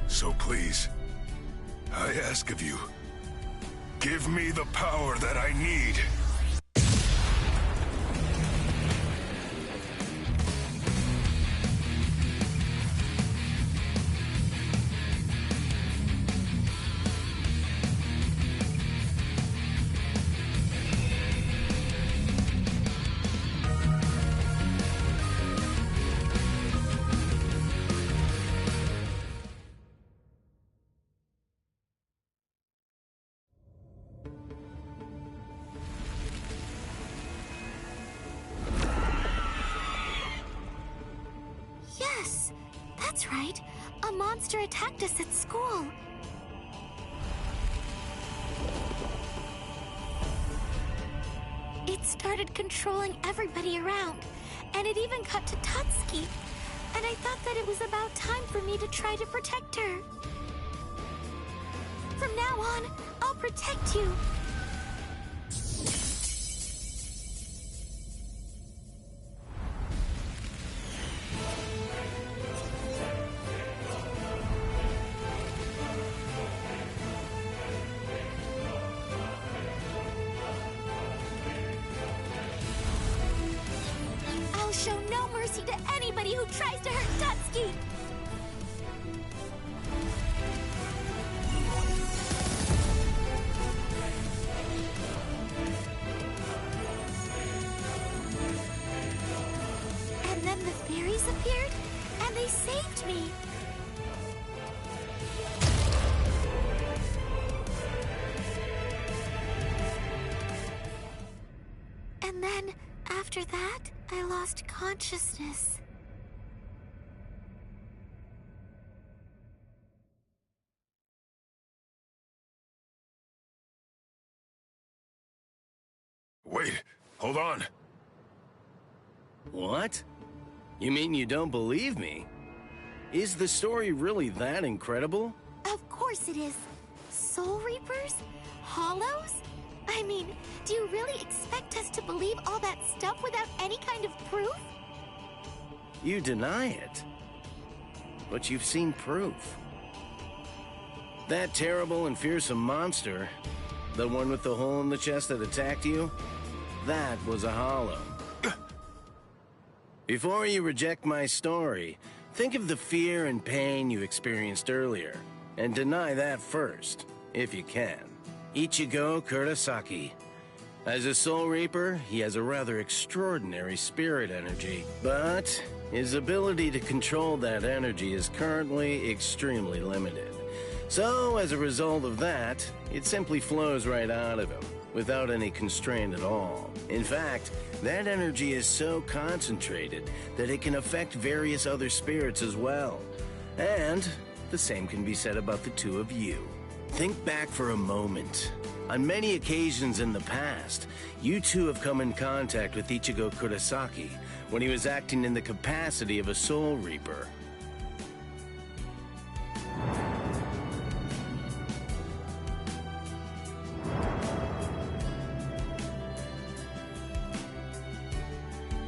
So please, I ask of you, give me the power that I need. Yes, that's right. A monster attacked us at school. It started controlling everybody around, and it even got to Tatsuki. And I thought that it was about time for me to try to protect her. From now on, I'll protect you. saved me. And then, after that, I lost consciousness. Wait, hold on. What? You mean you don't believe me? Is the story really that incredible? Of course it is. Soul Reapers? Hollows? I mean, do you really expect us to believe all that stuff without any kind of proof? You deny it. But you've seen proof. That terrible and fearsome monster, the one with the hole in the chest that attacked you, that was a hollow. Before you reject my story, think of the fear and pain you experienced earlier, and deny that first, if you can. Ichigo Kurosaki. As a Soul Reaper, he has a rather extraordinary spirit energy, but his ability to control that energy is currently extremely limited. So, as a result of that, it simply flows right out of him, without any constraint at all. In fact, that energy is so concentrated that it can affect various other spirits as well. And the same can be said about the two of you. Think back for a moment. On many occasions in the past, you two have come in contact with Ichigo Kurosaki when he was acting in the capacity of a Soul Reaper.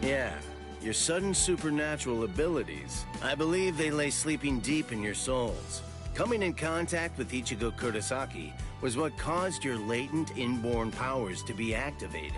Yeah, your sudden supernatural abilities, I believe they lay sleeping deep in your souls. Coming in contact with Ichigo Kurosaki was what caused your latent inborn powers to be activated.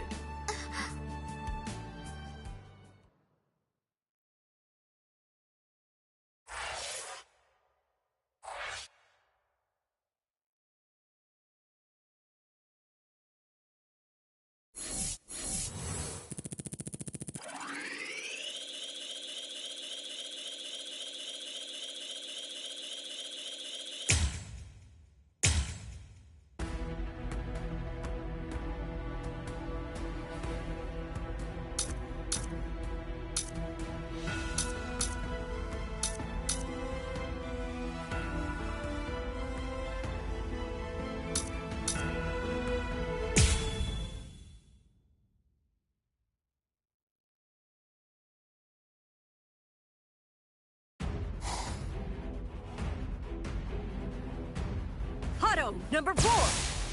Hado, number 4!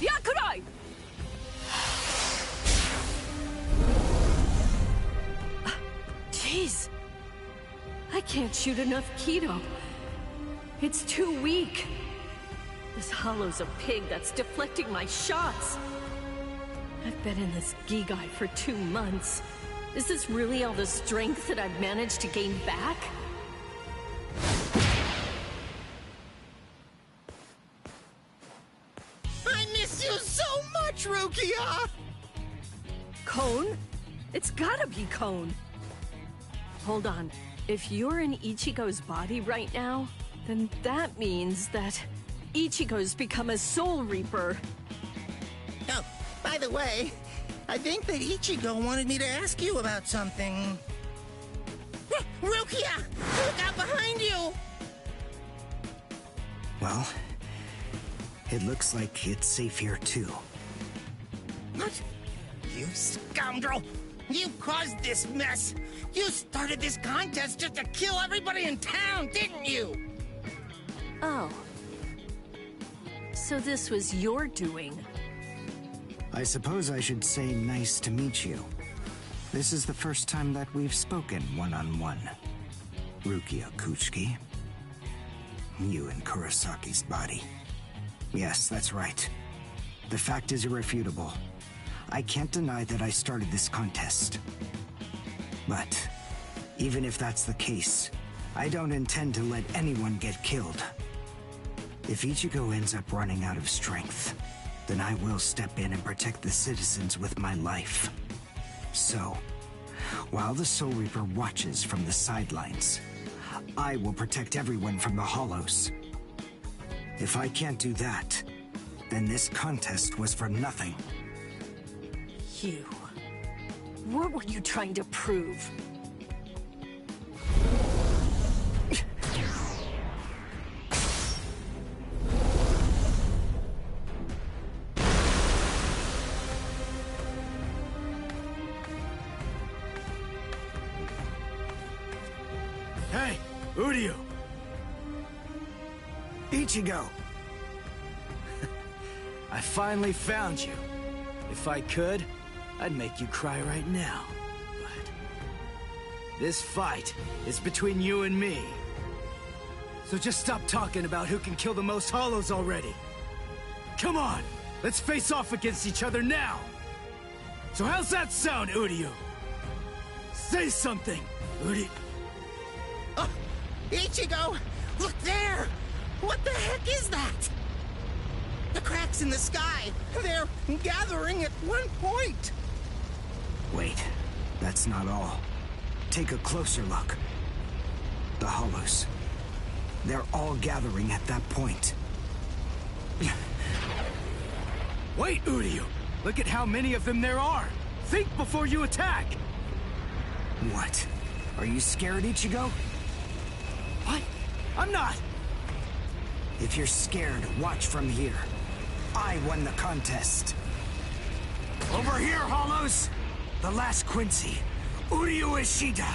Yakurai! Jeez. I can't shoot enough Kido. It's too weak. This hollow's a pig that's deflecting my shots. I've been in this Gigai for 2 months. Is this really all the strength that I've managed to gain back? I miss you so much, Rukia! Cone? It's gotta be Cone. Hold on. If you're in Ichigo's body right now, then that means that Ichigo's become a Soul Reaper. Oh, by the way, I think that Ichigo wanted me to ask you about something. Rukia! Look out behind you! Well, it looks like it's safe here too. What? You scoundrel! You caused this mess! You started this contest just to kill everybody in town, didn't you? Oh. So this was your doing? I suppose I should say nice to meet you. This is the first time that we've spoken one-on-one. Rukia Kuchiki. You in Kurosaki's body. Yes, that's right. The fact is irrefutable. I can't deny that I started this contest. But, even if that's the case, I don't intend to let anyone get killed. If Ichigo ends up running out of strength, then I will step in and protect the citizens with my life. So, while the Soul Reaper watches from the sidelines, I will protect everyone from the Hollows. If I can't do that, then this contest was for nothing. You... What were you trying to prove? Hey, Uryu! Ichigo! I finally found you. If I could, I'd make you cry right now. But this fight is between you and me. So just stop talking about who can kill the most Hollows already. Come on, let's face off against each other now. So how's that sound, Uryu? Say something, Uryu. Oh, Ichigo! Look there! What the heck is that? The cracks in the sky! They're gathering at one point! Wait, that's not all. Take a closer look. The Hollows. They're all gathering at that point. Wait, Uryu! Look at how many of them there are! Think before you attack! What? Are you scared, Ichigo? What? I'm not! If you're scared, watch from here. I won the contest. Over here, Hollows! The last Quincy, Uryu Ishida,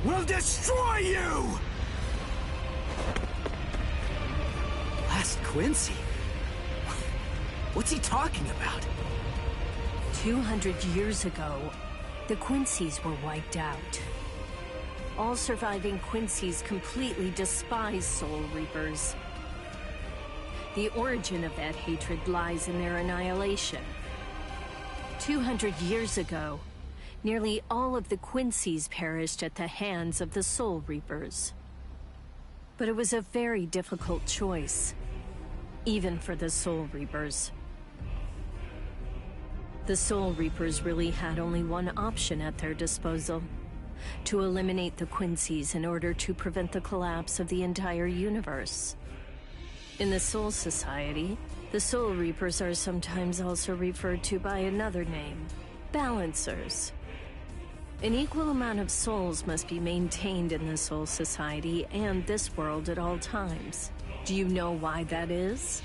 will destroy you! Last Quincy? What's he talking about? 200 years ago, the Quincy's were wiped out. All surviving Quincy's completely despise Soul Reapers. The origin of that hatred lies in their annihilation. 200 years ago, nearly all of the Quincy's perished at the hands of the Soul Reapers. But it was a very difficult choice, even for the Soul Reapers. The Soul Reapers really had only one option at their disposal: to eliminate the Quincy's in order to prevent the collapse of the entire universe. In the Soul Society, the Soul Reapers are sometimes also referred to by another name: Balancers. An equal amount of souls must be maintained in the Soul Society and this world at all times. Do you know why that is?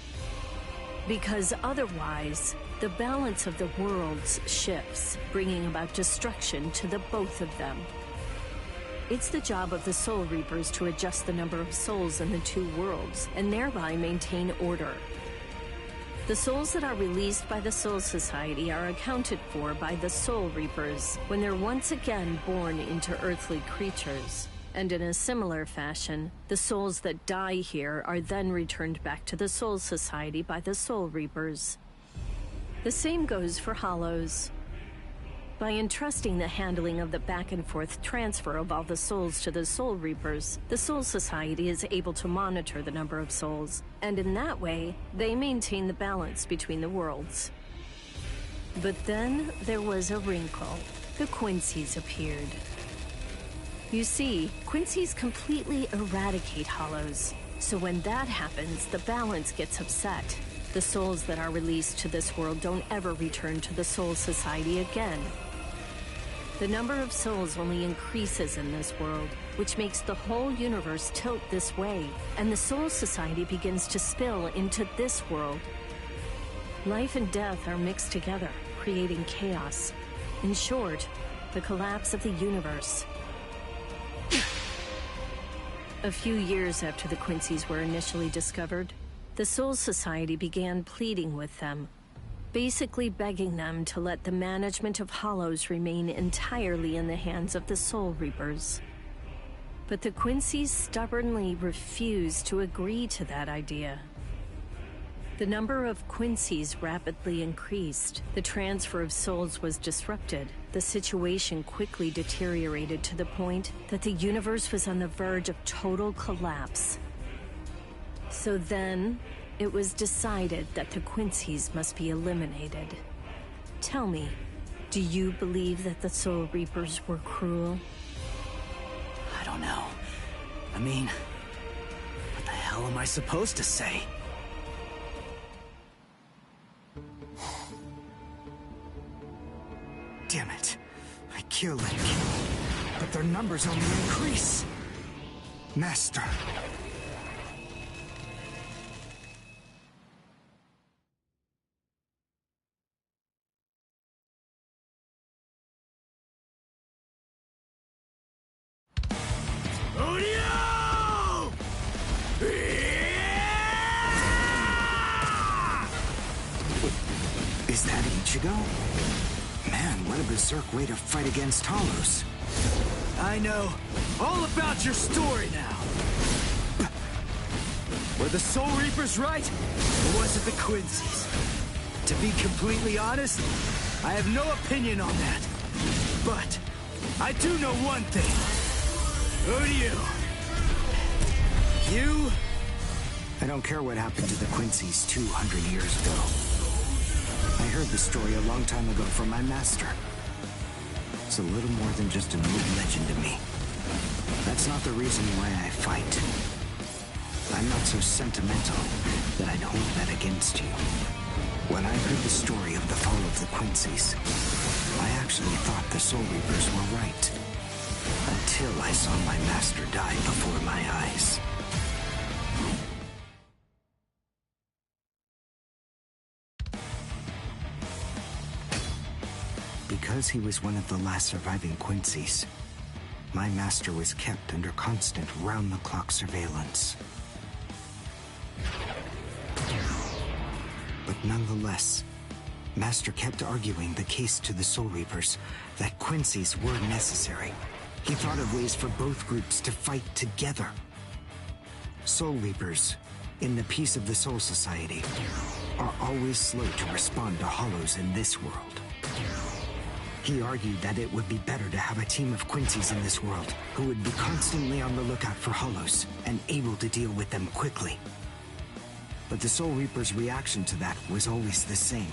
Because otherwise, the balance of the worlds shifts, bringing about destruction to the both of them. It's the job of the Soul Reapers to adjust the number of souls in the two worlds, and thereby maintain order. The souls that are released by the Soul Society are accounted for by the Soul Reapers when they're once again born into earthly creatures. And in a similar fashion, the souls that die here are then returned back to the Soul Society by the Soul Reapers. The same goes for Hollows. By entrusting the handling of the back-and-forth transfer of all the souls to the Soul Reapers, the Soul Society is able to monitor the number of souls, and in that way, they maintain the balance between the worlds. But then there was a wrinkle. The Quincy's appeared. You see, Quincy's completely eradicate Hollows, so when that happens, the balance gets upset. The souls that are released to this world don't ever return to the Soul Society again. The number of souls only increases in this world, which makes the whole universe tilt this way, and the Soul Society begins to spill into this world. Life and death are mixed together, creating chaos. In short, the collapse of the universe. A few years after the Quincy's were initially discovered, the Soul Society began pleading with them, basically begging them to let the management of Hollows remain entirely in the hands of the Soul Reapers. But the Quincy's stubbornly refused to agree to that idea. The number of Quincy's rapidly increased, the transfer of souls was disrupted, the situation quickly deteriorated to the point that the universe was on the verge of total collapse. So then, it was decided that the Quincy's must be eliminated. Tell me, do you believe that the Soul Reapers were cruel? I don't know. I mean, what the hell am I supposed to say? Damn it. I kill and kill, but their numbers only increase. Master. Is that Ichigo? Man, what a berserk way to fight against Hollows. I know all about your story now. Were the Soul Reapers right? Or was it the Quincy's? To be completely honest, I have no opinion on that. But I do know one thing. Who do you? You? I don't care what happened to the Quincy's 200 years ago. I heard the story a long time ago from my master. It's a little more than just an old legend to me. That's not the reason why I fight. I'm not so sentimental that I'd hold that against you. When I heard the story of the fall of the Quincy's, I actually thought the Soul Reapers were right. Until I saw my master die before my eyes. Because he was one of the last surviving Quincy's, my master was kept under constant round-the-clock surveillance. But nonetheless, Master kept arguing the case to the Soul Reapers that Quincy's were necessary. He thought of ways for both groups to fight together. Soul Reapers, in the peace of the Soul Society, are always slow to respond to Hollows in this world. He argued that it would be better to have a team of Quincy's in this world who would be constantly on the lookout for Hollows and able to deal with them quickly. But the Soul Reapers' reaction to that was always the same.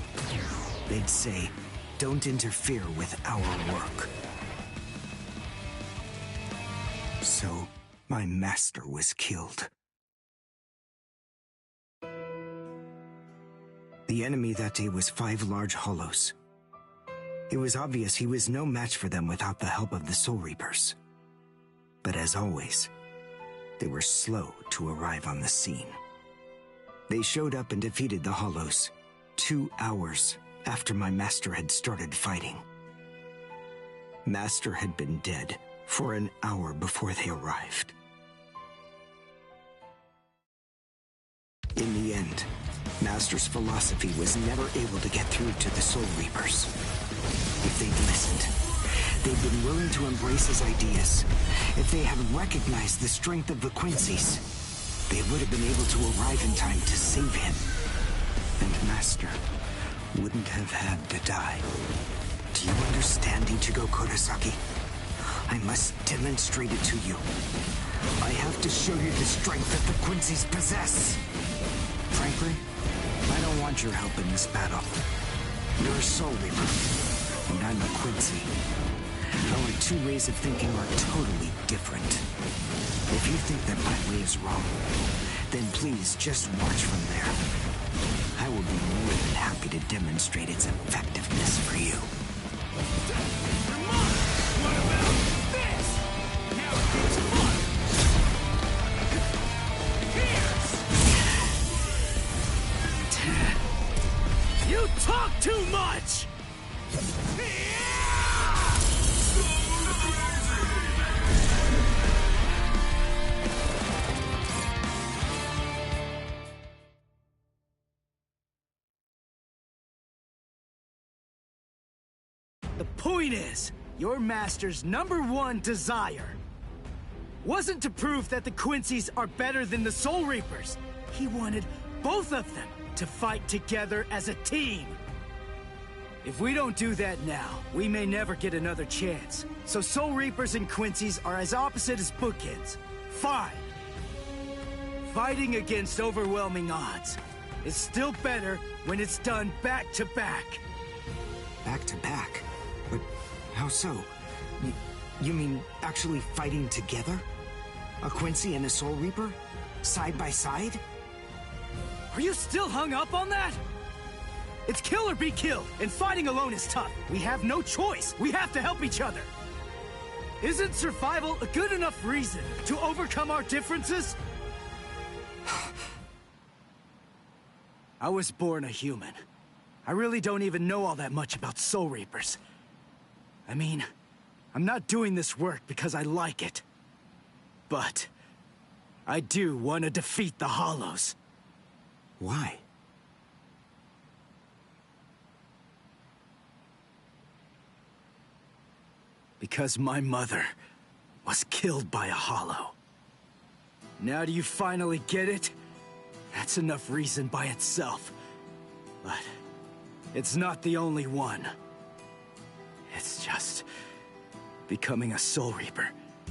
They'd say, "Don't interfere with our work." So, my master was killed. The enemy that day was 5 large Hollows. It was obvious he was no match for them without the help of the Soul Reapers. But as always, they were slow to arrive on the scene. They showed up and defeated the Hollows 2 hours after my master had started fighting. Master had been dead for an hour before they arrived. In the end, Master's philosophy was never able to get through to the Soul Reapers. If they'd listened, they'd been willing to embrace his ideas, if they had recognized the strength of the Quincy's, they would have been able to arrive in time to save him. And Master wouldn't have had to die. Do you understand, Ichigo Kurosaki? I must demonstrate it to you. I have to show you the strength that the Quincy's possess. Frankly, I don't want your help in this battle. You're a Soul Reaper, and I'm a Quincy. Our 2 ways of thinking are totally different. If you think that my way is wrong, then please just watch from there. I will be more than happy to demonstrate its effectiveness for you. What about this? Now it gets fun! Pierce! You talk too much! The point is, your master's #1 desire wasn't to prove that the Quincy's are better than the Soul Reapers. He wanted both of them to fight together as a team. If we don't do that now, we may never get another chance. So Soul Reapers and Quincy's are as opposite as bookends. Fine. Fighting against overwhelming odds is still better when it's done back to back. Back to back? But how so? You mean actually fighting together? A Quincy and a Soul Reaper? Side by side? Are you still hung up on that? It's kill or be killed, and fighting alone is tough. We have no choice. We have to help each other. Isn't survival a good enough reason to overcome our differences? I was born a human. I really don't even know all that much about Soul Reapers. I mean, I'm not doing this work because I like it. But I do want to defeat the Hollows. Why? Because my mother was killed by a Hollow. Now do you finally get it? That's enough reason by itself. But it's not the only one. It's just... becoming a Soul Reaper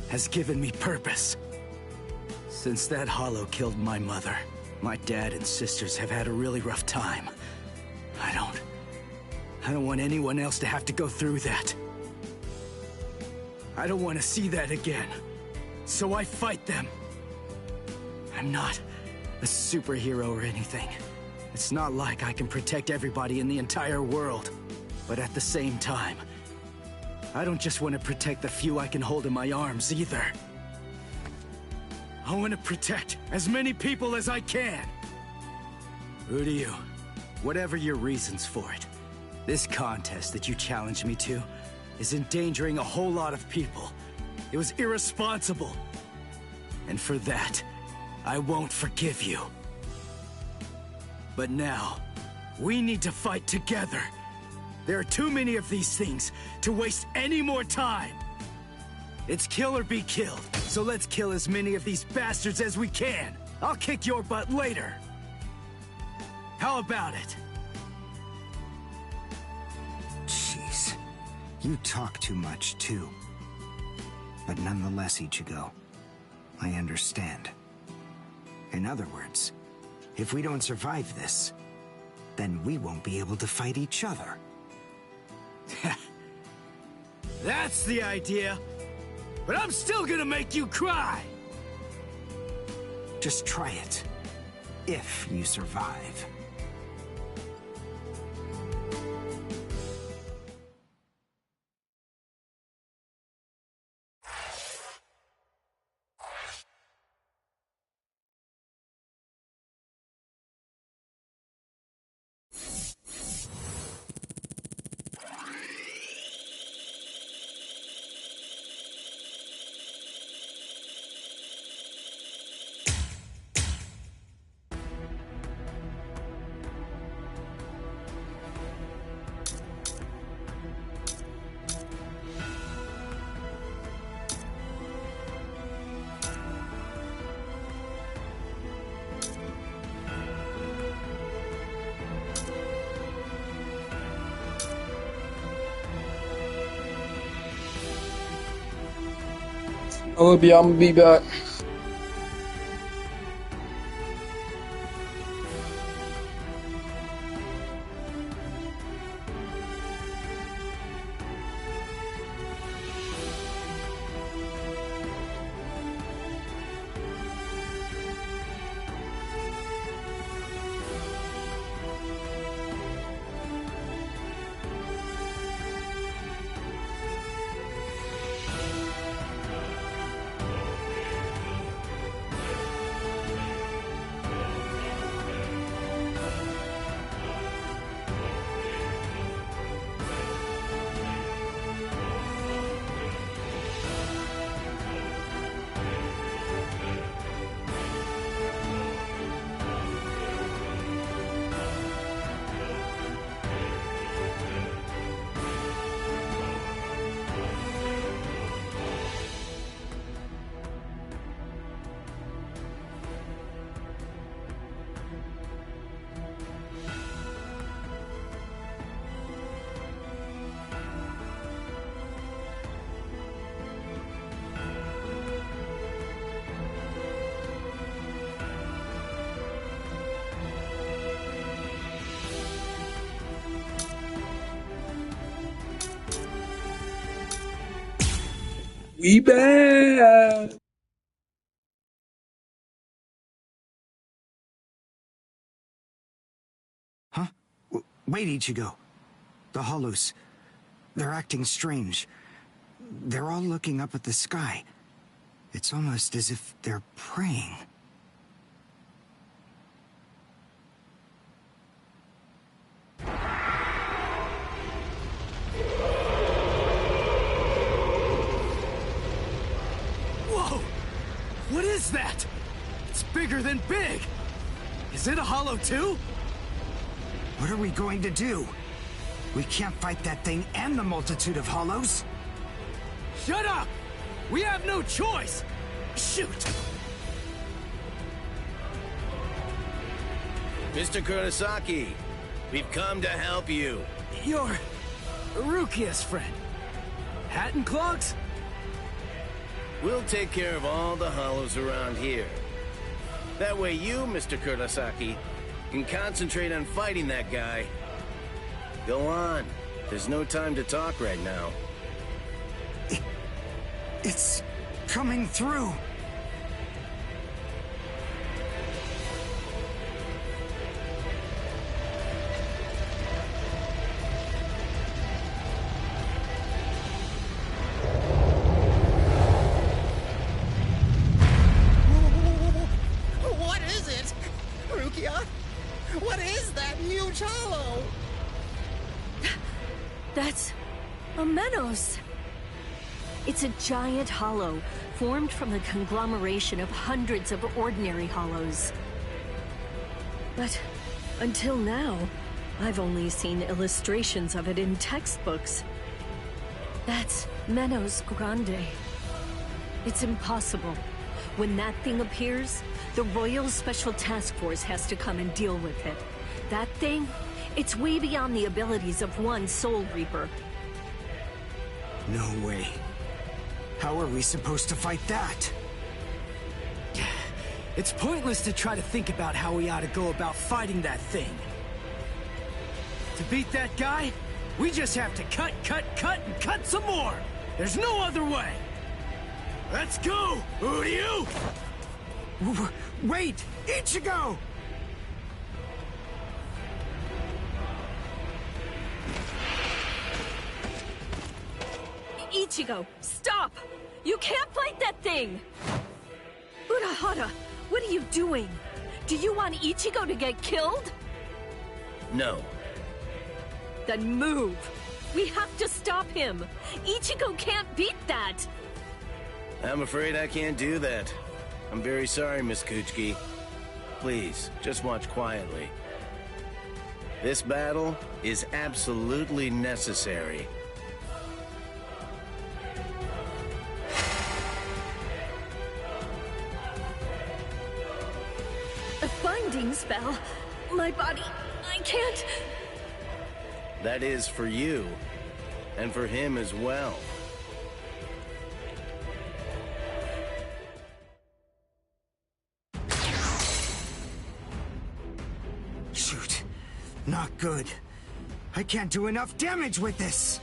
has given me purpose. Since that Hollow killed my mother, my dad and sisters have had a really rough time. I don't want anyone else to have to go through that. I don't want to see that again. So I fight them. I'm not a superhero or anything. It's not like I can protect everybody in the entire world. But at the same time, I don't just want to protect the few I can hold in my arms either. I want to protect as many people as I can. Who do you? Whatever your reasons for it, this contest that you challenged me to is endangering a whole lot of people. It was irresponsible. And for that, I won't forgive you. But now, we need to fight together. There are too many of these things to waste any more time. It's kill or be killed, so let's kill as many of these bastards as we can. I'll kick your butt later. How about it? Jeez. You talk too much, too. But nonetheless, Ichigo, I understand. In other words, if we don't survive this, then we won't be able to fight each other. That's the idea. But I'm still gonna make you cry! Just try it. If you survive. I'm gonna be back. We back. Wait, Ichigo. The Hollows. They're acting strange. They're all looking up at the sky. It's almost as if they're praying. Whoa! What is that? It's bigger than big! Is it a hollow too? What are we going to do? We can't fight that thing and the multitude of hollows. Shut up! We have no choice! Shoot! Mr. Kurosaki, we've come to help you. You're Rukia's friend. Hat and clogs? We'll take care of all the hollows around here. That way you, Mr. Kurosaki, can concentrate on fighting that guy. Go on. There's no time to talk right now. It's coming through. What is it? Rukia? What is that huge hollow? That's a Menos. It's a giant hollow formed from the conglomeration of hundreds of ordinary hollows. But until now, I've only seen illustrations of it in textbooks. That's Menos Grande. It's impossible. When that thing appears, the Royal Special Task Force has to come and deal with it. That thing, it's way beyond the abilities of one Soul Reaper. No way. How are we supposed to fight that? It's pointless to try to think about how we ought to go about fighting that thing. To beat that guy, we just have to cut, and cut some more! There's no other way! Let's go, Uryu! Wait! Ichigo! Ichigo, stop! You can't fight that thing! Urahara, what are you doing? Do you want Ichigo to get killed? No. Then move! We have to stop him! Ichigo can't beat that! I'm afraid I can't do that. I'm very sorry, Miss Kuchiki. Please, just watch quietly. This battle is absolutely necessary. A binding spell? My body... I can't... That is for you, and for him as well. Shoot. Not good. I can't do enough damage with this.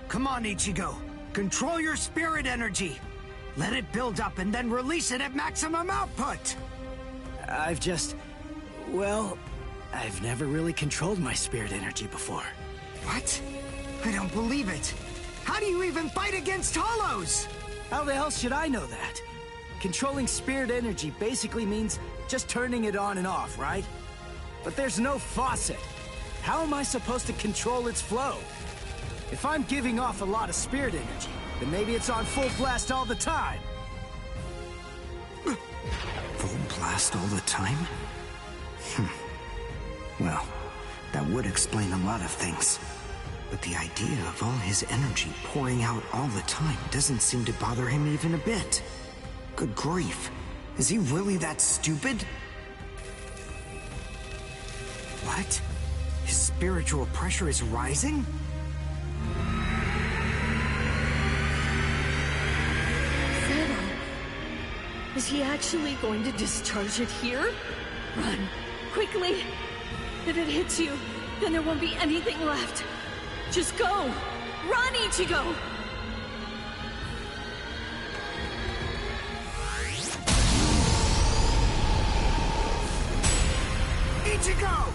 Come on, Ichigo. Control your spirit energy. Let it build up and then release it at maximum output. I've just... well, I've never really controlled my spirit energy before. What? I don't believe it. How do you even fight against hollows? How the hell should I know that? Controlling spirit energy basically means just turning it on and off, right? But there's no faucet. How am I supposed to control its flow? If I'm giving off a lot of spirit energy, then maybe it's on full blast all the time. Full blast all the time? Well, that would explain a lot of things. But the idea of all his energy pouring out all the time doesn't seem to bother him even a bit. Good grief. Is he really that stupid? What? His spiritual pressure is rising? Zero. Is he actually going to discharge it here? Run. Quickly. If it hits you, then there won't be anything left. Just go! Run, Ichigo! Ichigo!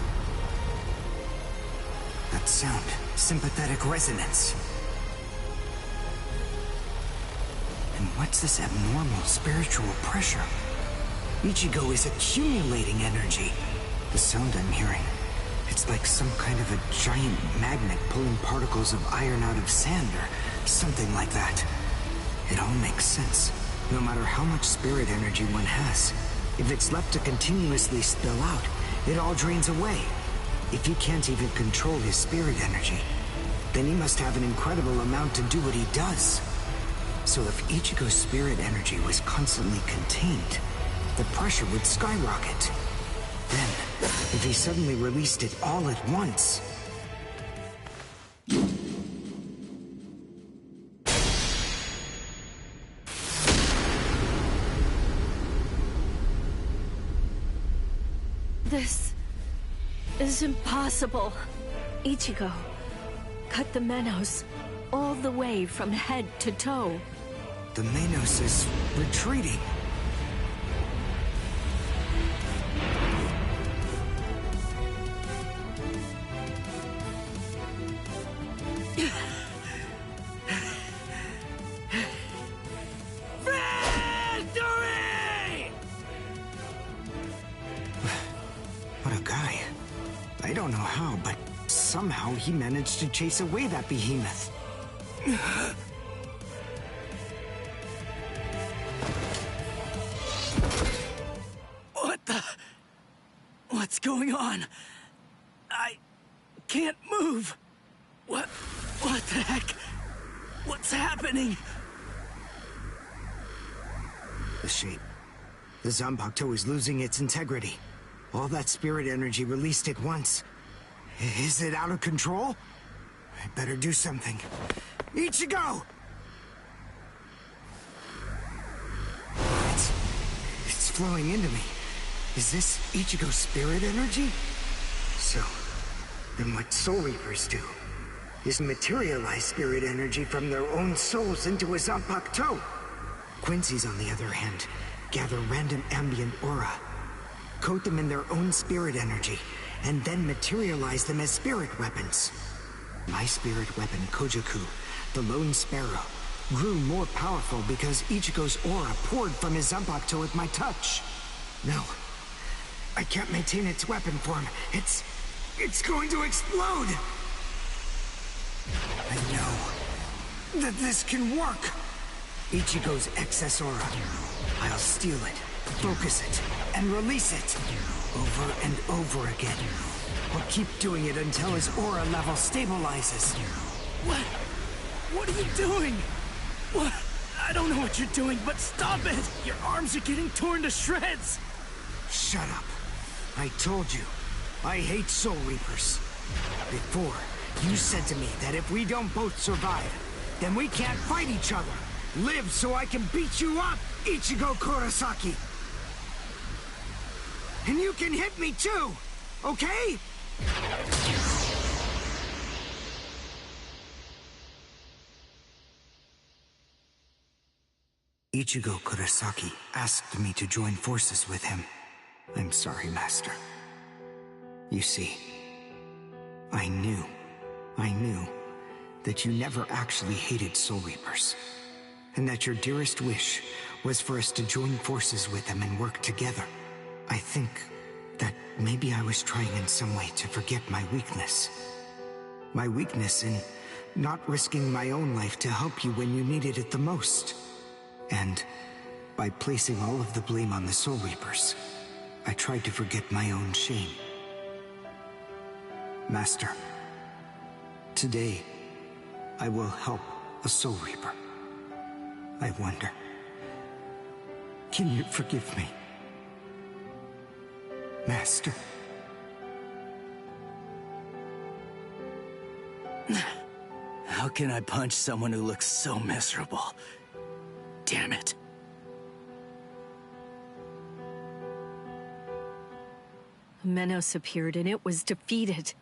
That sound, sympathetic resonance. And what's this abnormal spiritual pressure? Ichigo is accumulating energy. The sound I'm hearing, it's like some kind of a giant magnet pulling particles of iron out of sand or something like that. It all makes sense. No matter how much spirit energy one has, if it's left to continuously spill out, it all drains away. If he can't even control his spirit energy, then he must have an incredible amount to do what he does. So if Ichigo's spirit energy was constantly contained, the pressure would skyrocket. Then, if he suddenly released it all at once... This is impossible. Ichigo, cut the Menos all the way from head to toe. The Menos is retreating. Victory! What a guy. I don't know how, but somehow he managed to chase away that behemoth. What the... What's going on? I can't move. What the heck? What's happening? The shape. The Zanpakuto is losing its integrity. All that spirit energy released at once. Is it out of control? I better do something. Ichigo! It's flowing into me. Is this Ichigo's spirit energy? So, then what Soul Reapers do is materialize spirit energy from their own souls into a Zanpakuto. Quincy's, on the other hand, gather random ambient aura, coat them in their own spirit energy, and then materialize them as spirit weapons. My spirit weapon, Kojaku, the Lone Sparrow, grew more powerful because Ichigo's aura poured from his Zanpakuto at my touch. No, I can't maintain its weapon form. It's going to explode! I know that this can work! Ichigo's excess aura. I'll steal it, focus it, and release it. Over and over again. I'll keep doing it until his aura level stabilizes. What are you doing? What? I don't know what you're doing, but stop it! Your arms are getting torn to shreds! Shut up. I told you, I hate Soul Reapers. Before, you said to me that if we don't both survive, then we can't fight each other. Live so I can beat you up, Ichigo Kurosaki! And you can hit me too, okay? Ichigo Kurosaki asked me to join forces with him. I'm sorry, Master. You see, I knew that you never actually hated Soul Reapers, and that your dearest wish was for us to join forces with them and work together. I think that maybe I was trying in some way to forget my weakness. My weakness in not risking my own life to help you when you needed it the most. And by placing all of the blame on the Soul Reapers, I tried to forget my own shame. Master, today, I will help a Soul Reaper. I wonder, can you forgive me? Master? How can I punch someone who looks so miserable? Damn it. Menos appeared and it was defeated.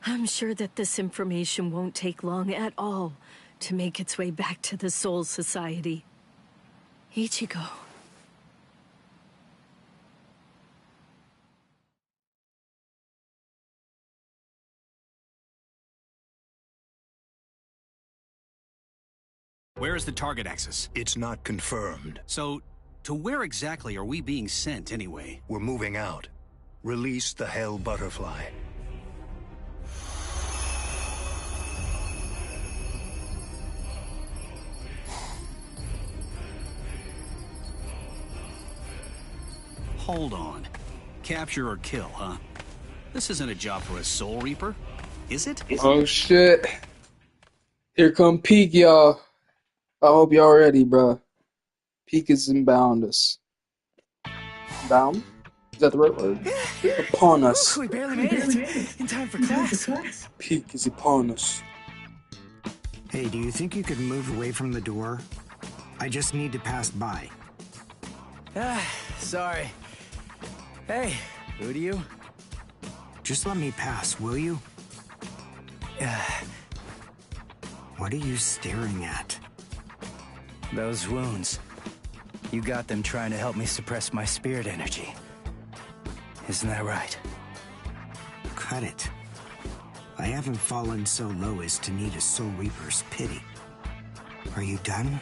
I'm sure that this information won't take long at all to make its way back to the Soul Society. Ichigo. Where is the target axis? It's not confirmed. So, to where exactly are we being sent anyway? We're moving out. Release the Hell Butterfly. Hold on. Capture or kill, huh? This isn't a job for a Soul Reaper, is it? Oh shit. Here come Peak, y'all. I hope y'all ready, bro. Peak is inbound us. Bound? Is that the right word? Upon us. We barely made it. In time for class. Peak is upon us. Hey, do you think you could move away from the door? I just need to pass by. Sorry. Hey, who do you? Just let me pass, will you? What are you staring at? Those wounds. You got them trying to help me suppress my spirit energy. Isn't that right? Cut it. I haven't fallen so low as to need a Soul Reaper's pity. Are you done?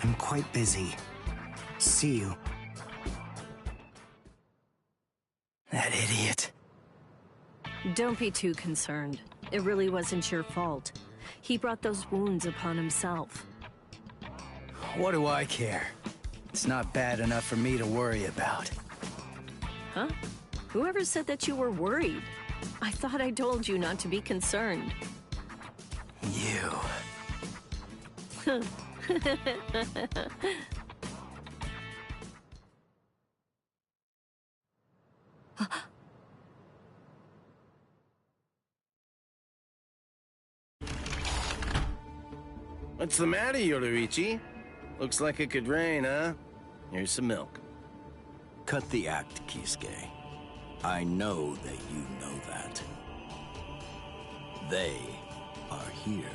I'm quite busy. See you. That idiot. Don't be too concerned. It really wasn't your fault. He brought those wounds upon himself. What do I care? It's not bad enough for me to worry about. Huh? Whoever said that you were worried? I thought I told you not to be concerned. You. What's the matter, Yoruichi? Looks like it could rain, huh? Here's some milk. Cut the act, Kisuke. I know that you know that. They are here.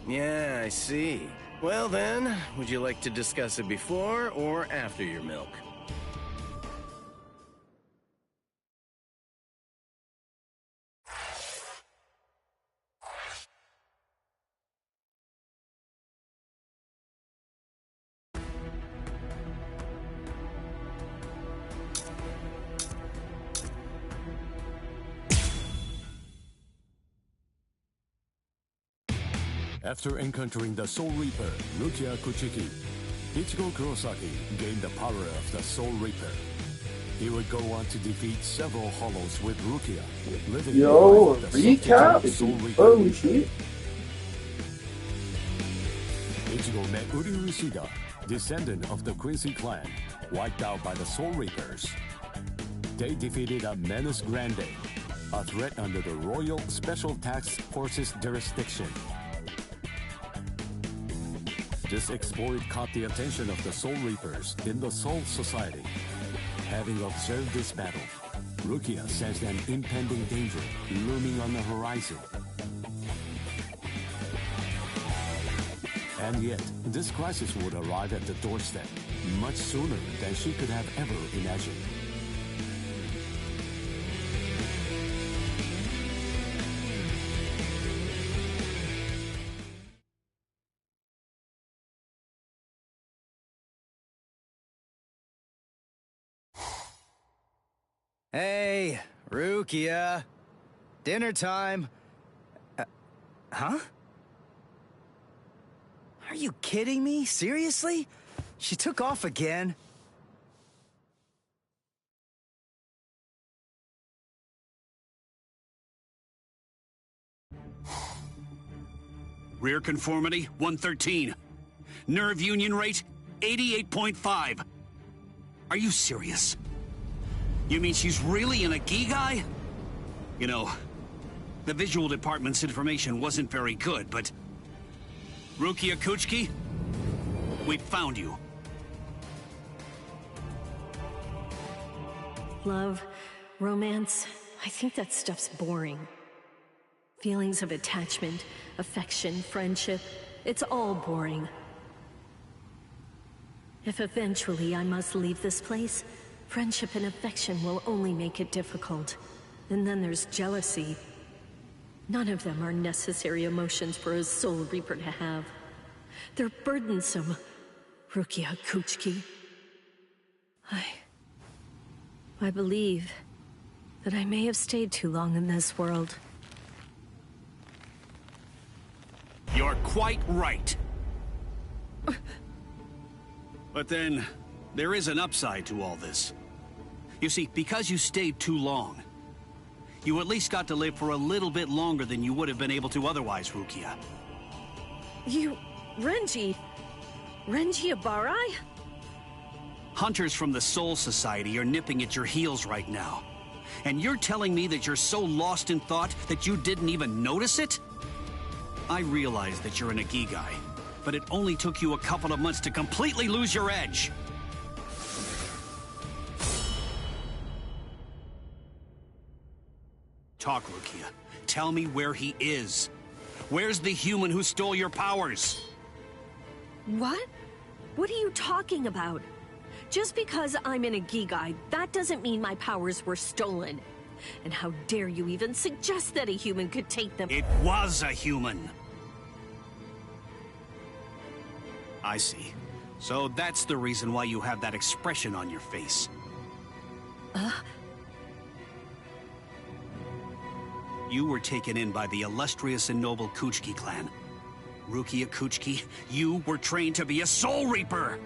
Yeah, I see. Well then, would you like to discuss it before or after your milk? After encountering the Soul Reaper, Rukia Kuchiki, Ichigo Kurosaki gained the power of the Soul Reaper. He would go on to defeat several Hollows with Rukia, living the life of the recap? Soul Reaper. Holy shit. Ichigo met Uryu Ishida, descendant of the Quincy clan, wiped out by the Soul Reapers. They defeated a Menace Grande, a threat under the Royal Special Task Forces jurisdiction. This exploit caught the attention of the Soul Reapers in the Soul Society. Having observed this battle, Rukia sensed an impending danger looming on the horizon. And yet, this crisis would arrive at the doorstep much sooner than she could have ever imagined. Hey, Rukia. Dinner time. Huh? Are you kidding me? Seriously? She took off again? Rear conformity, 113. Nerve union rate, 88.5. Are you serious? You mean she's really in a Gigai? You know, the visual department's information wasn't very good, but... Rukia Kuchiki, we found you. Love, romance, I think that stuff's boring. Feelings of attachment, affection, friendship, it's all boring. If eventually I must leave this place, friendship and affection will only make it difficult. And then there's jealousy. None of them are necessary emotions for a Soul Reaper to have. They're burdensome, Rukia Kuchiki. I believe that I may have stayed too long in this world. You're quite right. But then, there is an upside to all this. You see, because you stayed too long, you at least got to live for a little bit longer than you would have been able to otherwise, Rukia. Renji Abarai? Hunters from the Soul Society are nipping at your heels right now. And you're telling me that you're so lost in thought that you didn't even notice it? I realize that you're an Agigai, but it only took you a couple of months to completely lose your edge. Talk, Rukia. Tell me where he is. Where's the human who stole your powers? What? What are you talking about? Just because I'm in a Agigai, that doesn't mean my powers were stolen. And how dare you even suggest that a human could take them? It was a human. I see. So that's the reason why you have that expression on your face. You were taken in by the illustrious and noble Kuchiki clan. Rukia Kuchiki, you were trained to be a Soul Reaper!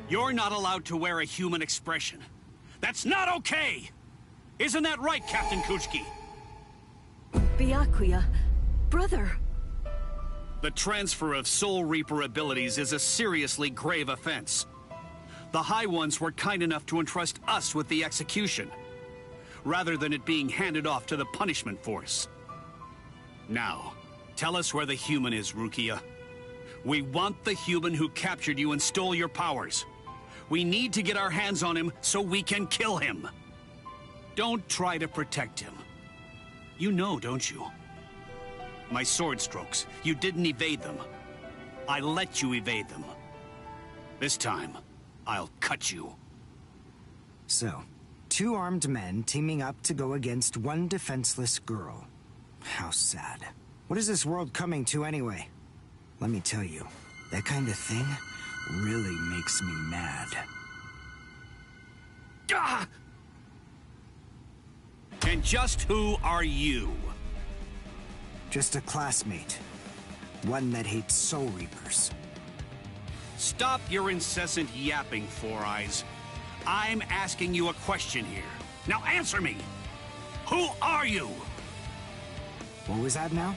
You're not allowed to wear a human expression. That's not okay! Isn't that right, Captain Kuchiki? Byakuya, brother. The transfer of Soul Reaper abilities is a seriously grave offense. The High Ones were kind enough to entrust us with the execution, rather than it being handed off to the punishment force. Now, tell us where the human is, Rukia. We want the human who captured you and stole your powers. We need to get our hands on him so we can kill him. Don't try to protect him. You know, don't you? My sword strokes, you didn't evade them. I let you evade them. This time, I'll cut you. So, 2 armed men teaming up to go against 1 defenseless girl. How sad. What is this world coming to anyway? Let me tell you, that kind of thing really makes me mad. Ah! And just who are you? Just a classmate. One that hates Soul Reapers. Stop your incessant yapping, Four Eyes. I'm asking you a question here. Now answer me! Who are you? What was that now?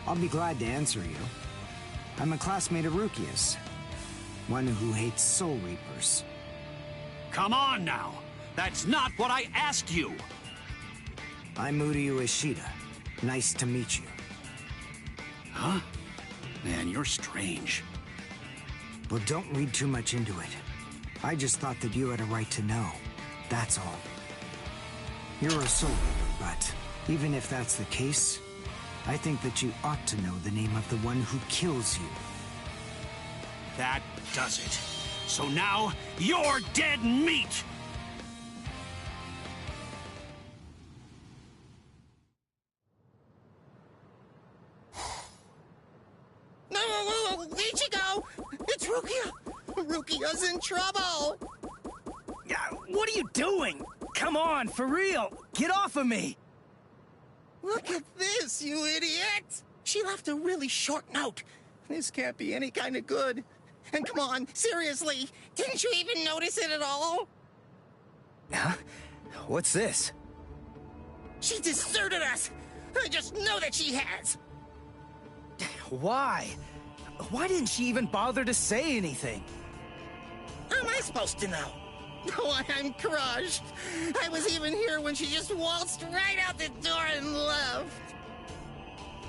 I'll be glad to answer you. I'm a classmate of Rukia's. One who hates Soul Reapers. Come on now! That's not what I asked you! I'm Uryu Ishida. Nice to meet you. Huh? Man, you're strange. Well, don't read too much into it. I just thought that you had a right to know. That's all. You're a Soul Reaper, but even if that's the case, I think that you ought to know the name of the one who kills you. That does it. So now, you're dead meat! No, Ichigo! It's Rukia! Rukia's in trouble! Yeah, what are you doing? Come on, for real! Get off of me! Look at this, you idiot! She left a really short note. This can't be any kind of good. And come on, seriously, didn't you even notice it at all? Huh? What's this? She deserted us! I just know that she has! Why? Why didn't she even bother to say anything? How am I supposed to know? Oh, I'm crushed. I was even here when she just waltzed right out the door and left.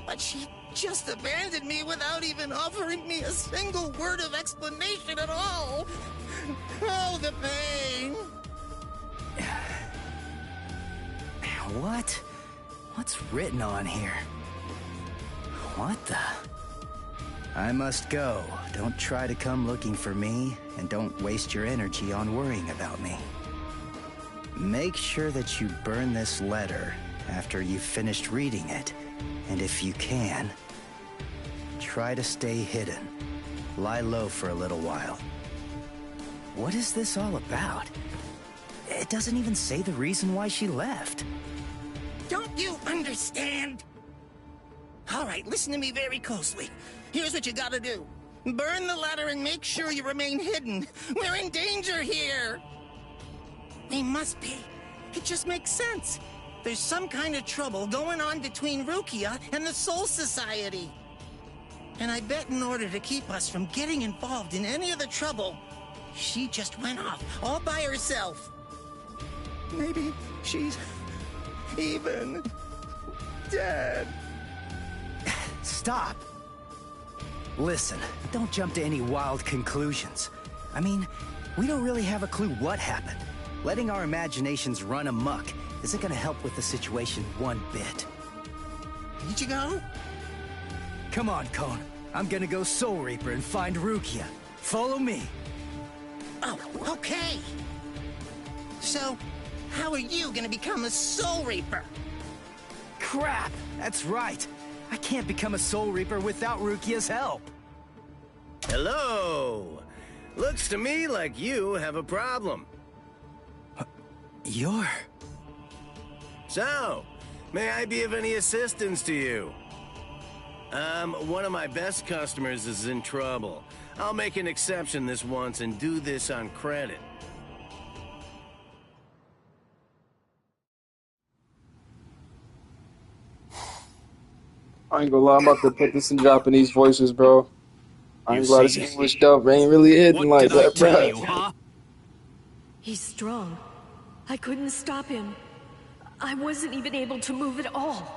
But she just abandoned me without even offering me a single word of explanation at all. Oh, the pain. What? What's written on here? What the? I must go. Don't try to come looking for me, and don't waste your energy on worrying about me. Make sure that you burn this letter after you've finished reading it. And if you can, try to stay hidden. Lie low for a little while. What is this all about? It doesn't even say the reason why she left. Don't you understand? All right, listen to me very closely. Here's what you gotta do. Burn the ladder and make sure you remain hidden. We're in danger here. We must be. It just makes sense. There's some kind of trouble going on between Rukia and the Soul Society. And I bet in order to keep us from getting involved in any of the trouble, she just went off all by herself. Maybe she's even dead. Stop. Listen, don't jump to any wild conclusions. I mean, we don't really have a clue what happened. Letting our imaginations run amok isn't gonna help with the situation one bit. Ichigo? Come on, Kon. I'm gonna go Soul Reaper and find Rukia. Follow me. Oh, okay. So, how are you gonna become a Soul Reaper? Crap! That's right. I can't become a Soul Reaper without Rukia's help. Hello. Looks to me like you have a problem. You're... So, may I be of any assistance to you? One of my best customers is in trouble. I'll make an exception this once and do this on credit. I ain't gonna lie, I'm about to put this in Japanese voices, bro. I ain't gonna lie, this English dub ain't really hitting like that, bro. He's strong. I couldn't stop him. I wasn't even able to move at all.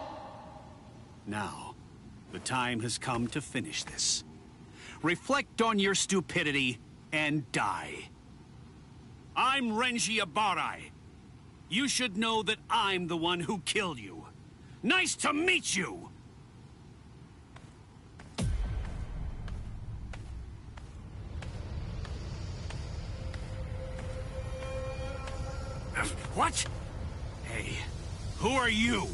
Now, the time has come to finish this. Reflect on your stupidity and die. I'm Renji Abarai. You should know that I'm the one who killed you. Nice to meet you! What? Hey, who are you?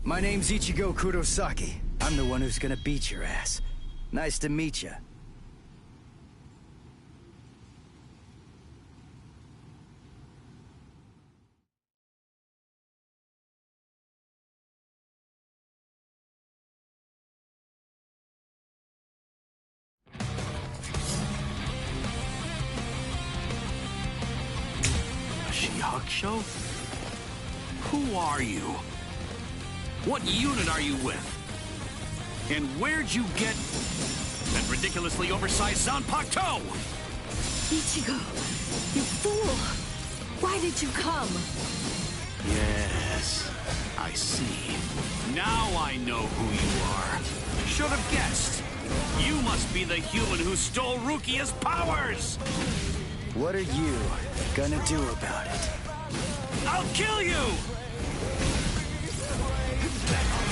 My name's Ichigo Kurosaki. I'm the one who's gonna beat your ass. Nice to meet you. Hakusho? Who are you? What unit are you with? And where'd you get that ridiculously oversized Zanpakuto? Ichigo, you fool! Why did you come? Yes, I see. Now I know who you are. Should have guessed. You must be the human who stole Rukia's powers! What are you gonna do about it? I'll kill you!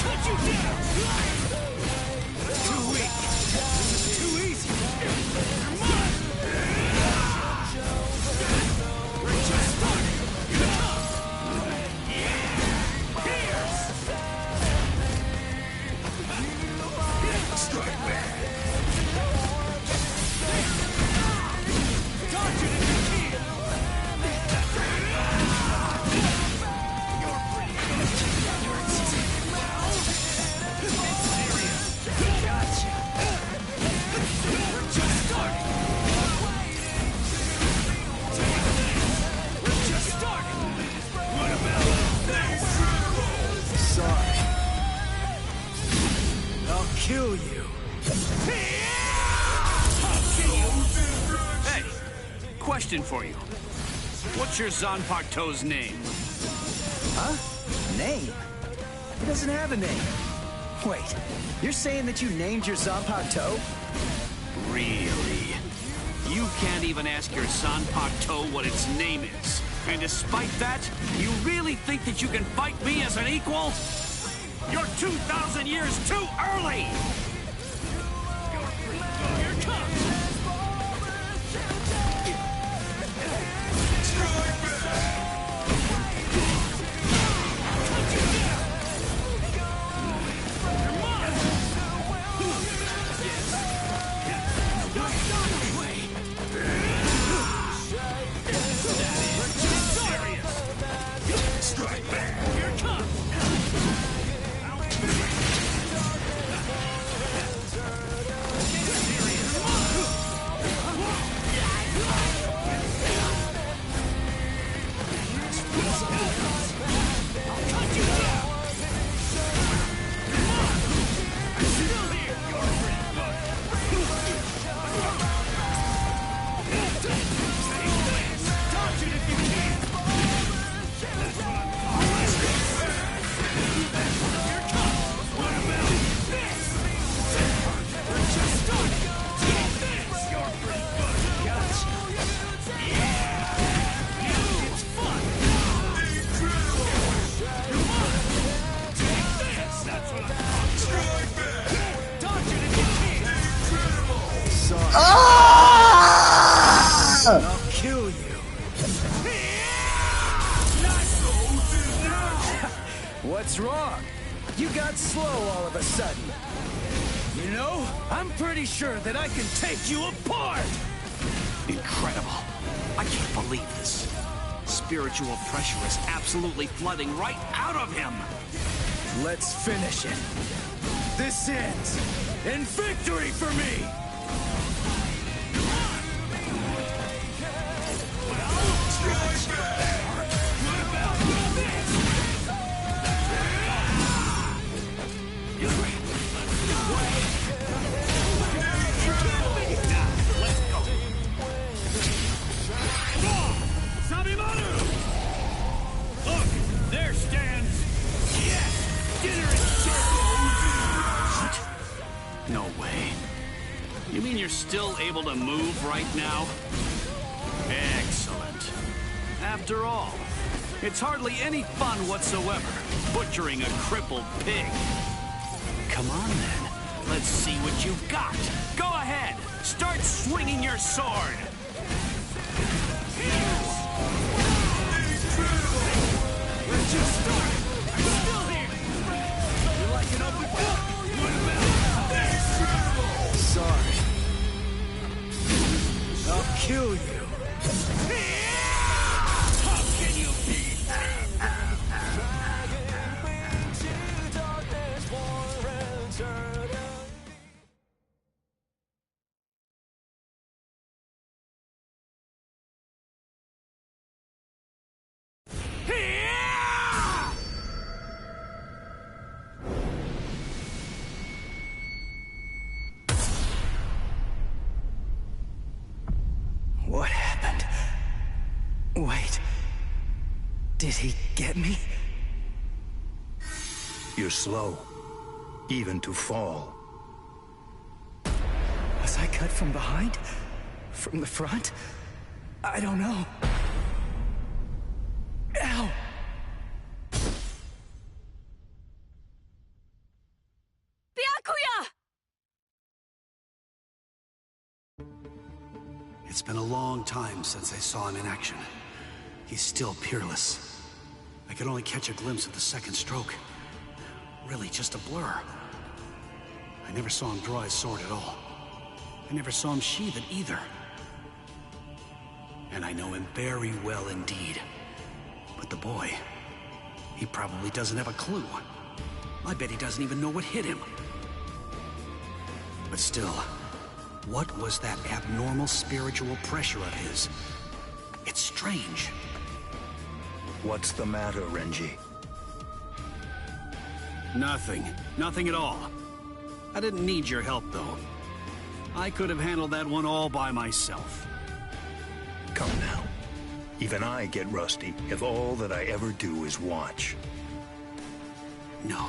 Cut you down! Too weak! Too easy! Come on! We're just starting! Strike back! Dodge it if you can! Gotcha! We're just starting! We're just starting! What about this? Sorry. I'll kill you. Hey, question for you. What's your Zanpakuto's name? Huh? Name? He doesn't have a name. Wait, you're saying that you named your Zanpakuto? Really? You can't even ask your Zanpakuto what its name is. And despite that, you really think that you can fight me as an equal? You're 2,000 years too early! Here it comes! I'll kill you. What's wrong? You got slow all of a sudden. You know, I'm pretty sure that I can take you apart! Incredible. I can't believe this. Spiritual pressure is absolutely flooding right out of him. Let's finish it. This ends in victory for me! No way. You mean you're still able to move right now? Excellent. After all, it's hardly any fun whatsoever, butchering a crippled pig. Come on then, let's see what you've got. Go ahead, start swinging your sword. Let's just start. I'm still here. You like an open book? What about Sorry. I'll kill you. How can you beat What happened? Wait. Did he get me? You're slow, even to fall. Was I cut from behind? From the front? I don't know. Ow! Byakuya! It's been a long time since I saw him in action. He's still peerless. I could only catch a glimpse of the second stroke. Really just a blur. I never saw him draw his sword at all. I never saw him sheathe it either. And I know him very well indeed. But the boy, he probably doesn't have a clue. I bet he doesn't even know what hit him. But still, what was that abnormal spiritual pressure of his? It's strange. What's the matter, Renji? Nothing. Nothing at all. I didn't need your help, though. I could have handled that one all by myself. Come now. Even I get rusty if all that I ever do is watch. No.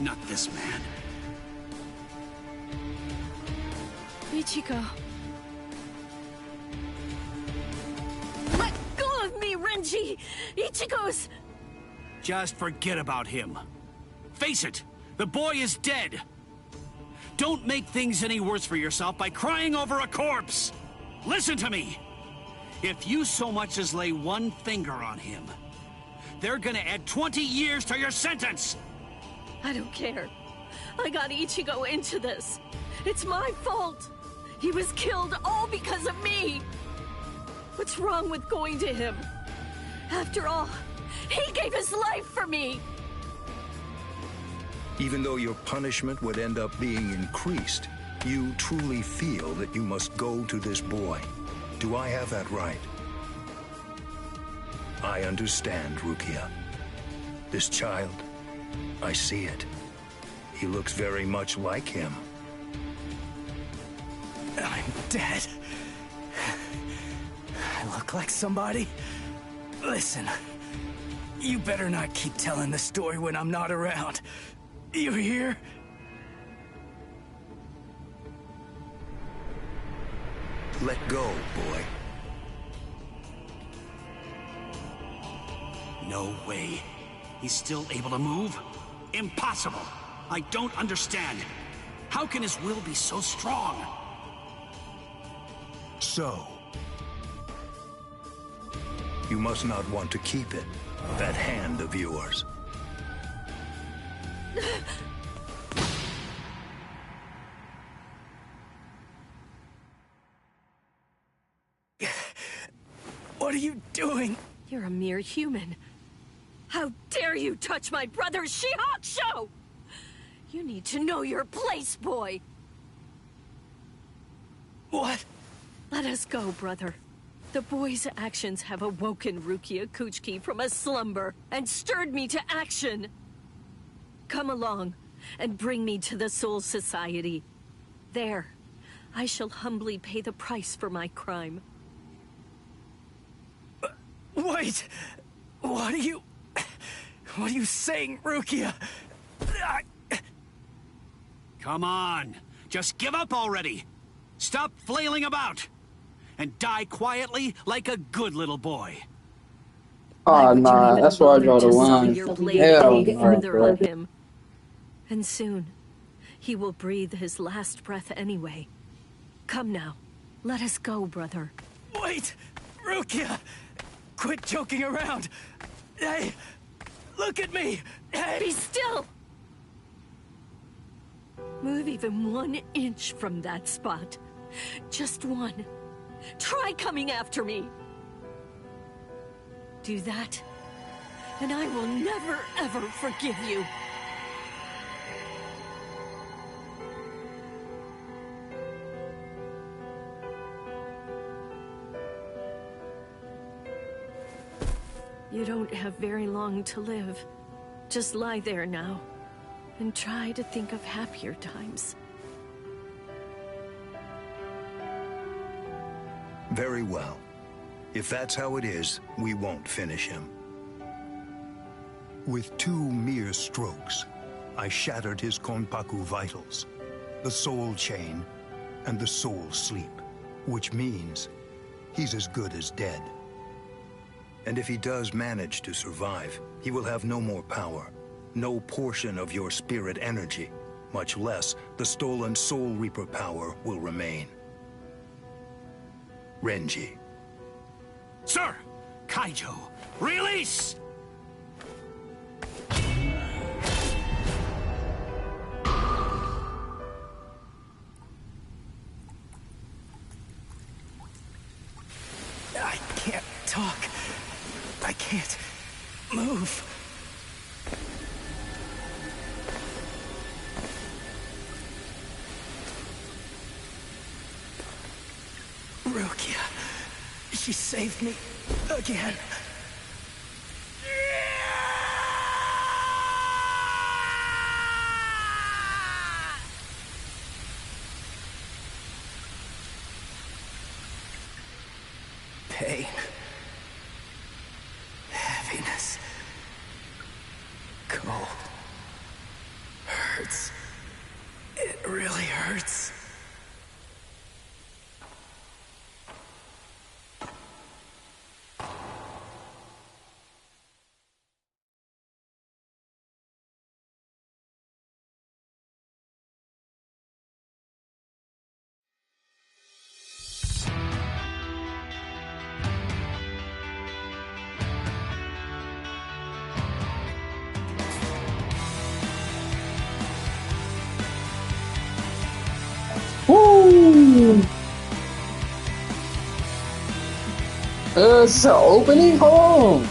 Not this man. Ichigo. Let go of me, Renji! Ichigo's... Just forget about him. Face it, the boy is dead. Don't make things any worse for yourself by crying over a corpse. Listen to me. If you so much as lay one finger on him, they're gonna add 20 years to your sentence. I don't care. I got Ichigo into this. It's my fault. He was killed all because of me. What's wrong with going to him? After all, he gave his life for me. Even though your punishment would end up being increased, you truly feel that you must go to this boy. Do I have that right? I understand, Rukia. This child, I see it. He looks very much like him. I'm dead. I look like somebody? Listen, you better not keep telling the story when I'm not around. You hear? Let go, boy. No way. He's still able to move? Impossible. I don't understand. How can his will be so strong? So, You must not want to keep it. That hand of yours. What are you doing? You're a mere human. How dare you touch my brother's She-Hulk show! You need to know your place, boy! What? Let us go, brother. The boy's actions have awoken Rukia Kuchiki from a slumber and stirred me to action. Come along and bring me to the Soul Society. There, I shall humbly pay the price for my crime. Wait! What are you saying, Rukia? Come on! Just give up already! Stop flailing about! And die quietly like a good little boy. Oh, nah, that's why I draw the line. Your blade Hell any no, further bro. on him. And soon, he will breathe his last breath anyway. Come now, let us go, brother. Wait! Rukia! Quit joking around! Hey! Look at me! Hey! Be still! Move even 1 inch from that spot. Just one. Try coming after me! Do that, and I will never, ever forgive you. You don't have very long to live. Just lie there now, and try to think of happier times. Very well. If that's how it is, we won't finish him. With 2 mere strokes, I shattered his Konpaku vitals, the soul chain, and the soul sleep, which means he's as good as dead. And if he does manage to survive, he will have no more power, no portion of your spirit energy, much less the stolen Soul Reaper power will remain. Renji. Sir! Kaijo, release! I can't talk. I can't move. Rukia. She saved me again. Pain. Heaviness. Cold. Hurts. It really hurts. Woo! It's the opening? Hold on.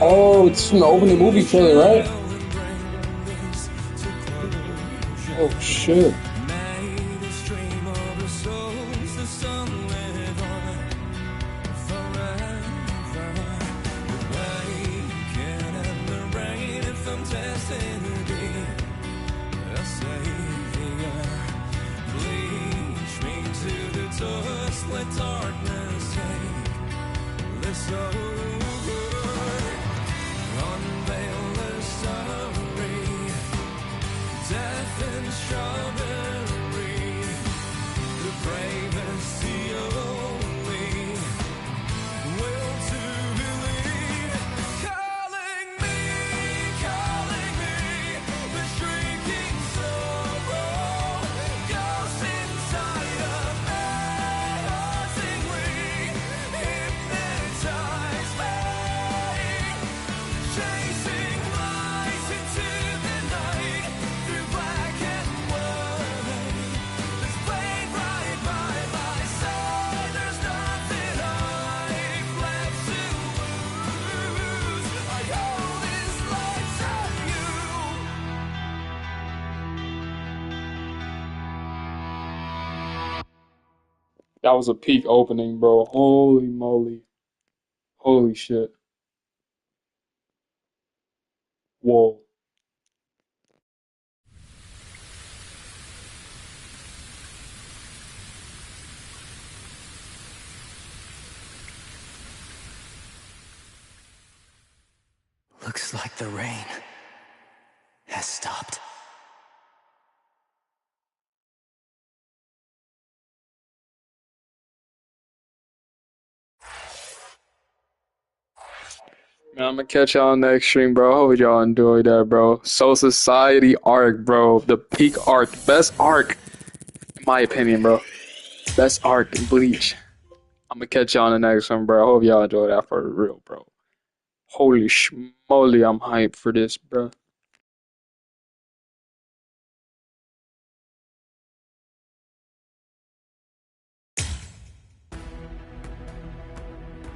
Oh, it's from the opening movie trailer, right? Oh, shit. That was a peak opening, bro. Holy moly. Holy shit. Whoa. Looks like the rain has stopped. Man, I'm gonna catch y'all on the next stream, bro. Hope y'all enjoyed that, bro. Soul Society arc, bro. The peak arc. Best arc, in my opinion, bro. Best arc in Bleach. I'm gonna catch y'all on the next one, bro. I hope y'all enjoyed that for real, bro. Holy schmoly, I'm hyped for this, bro.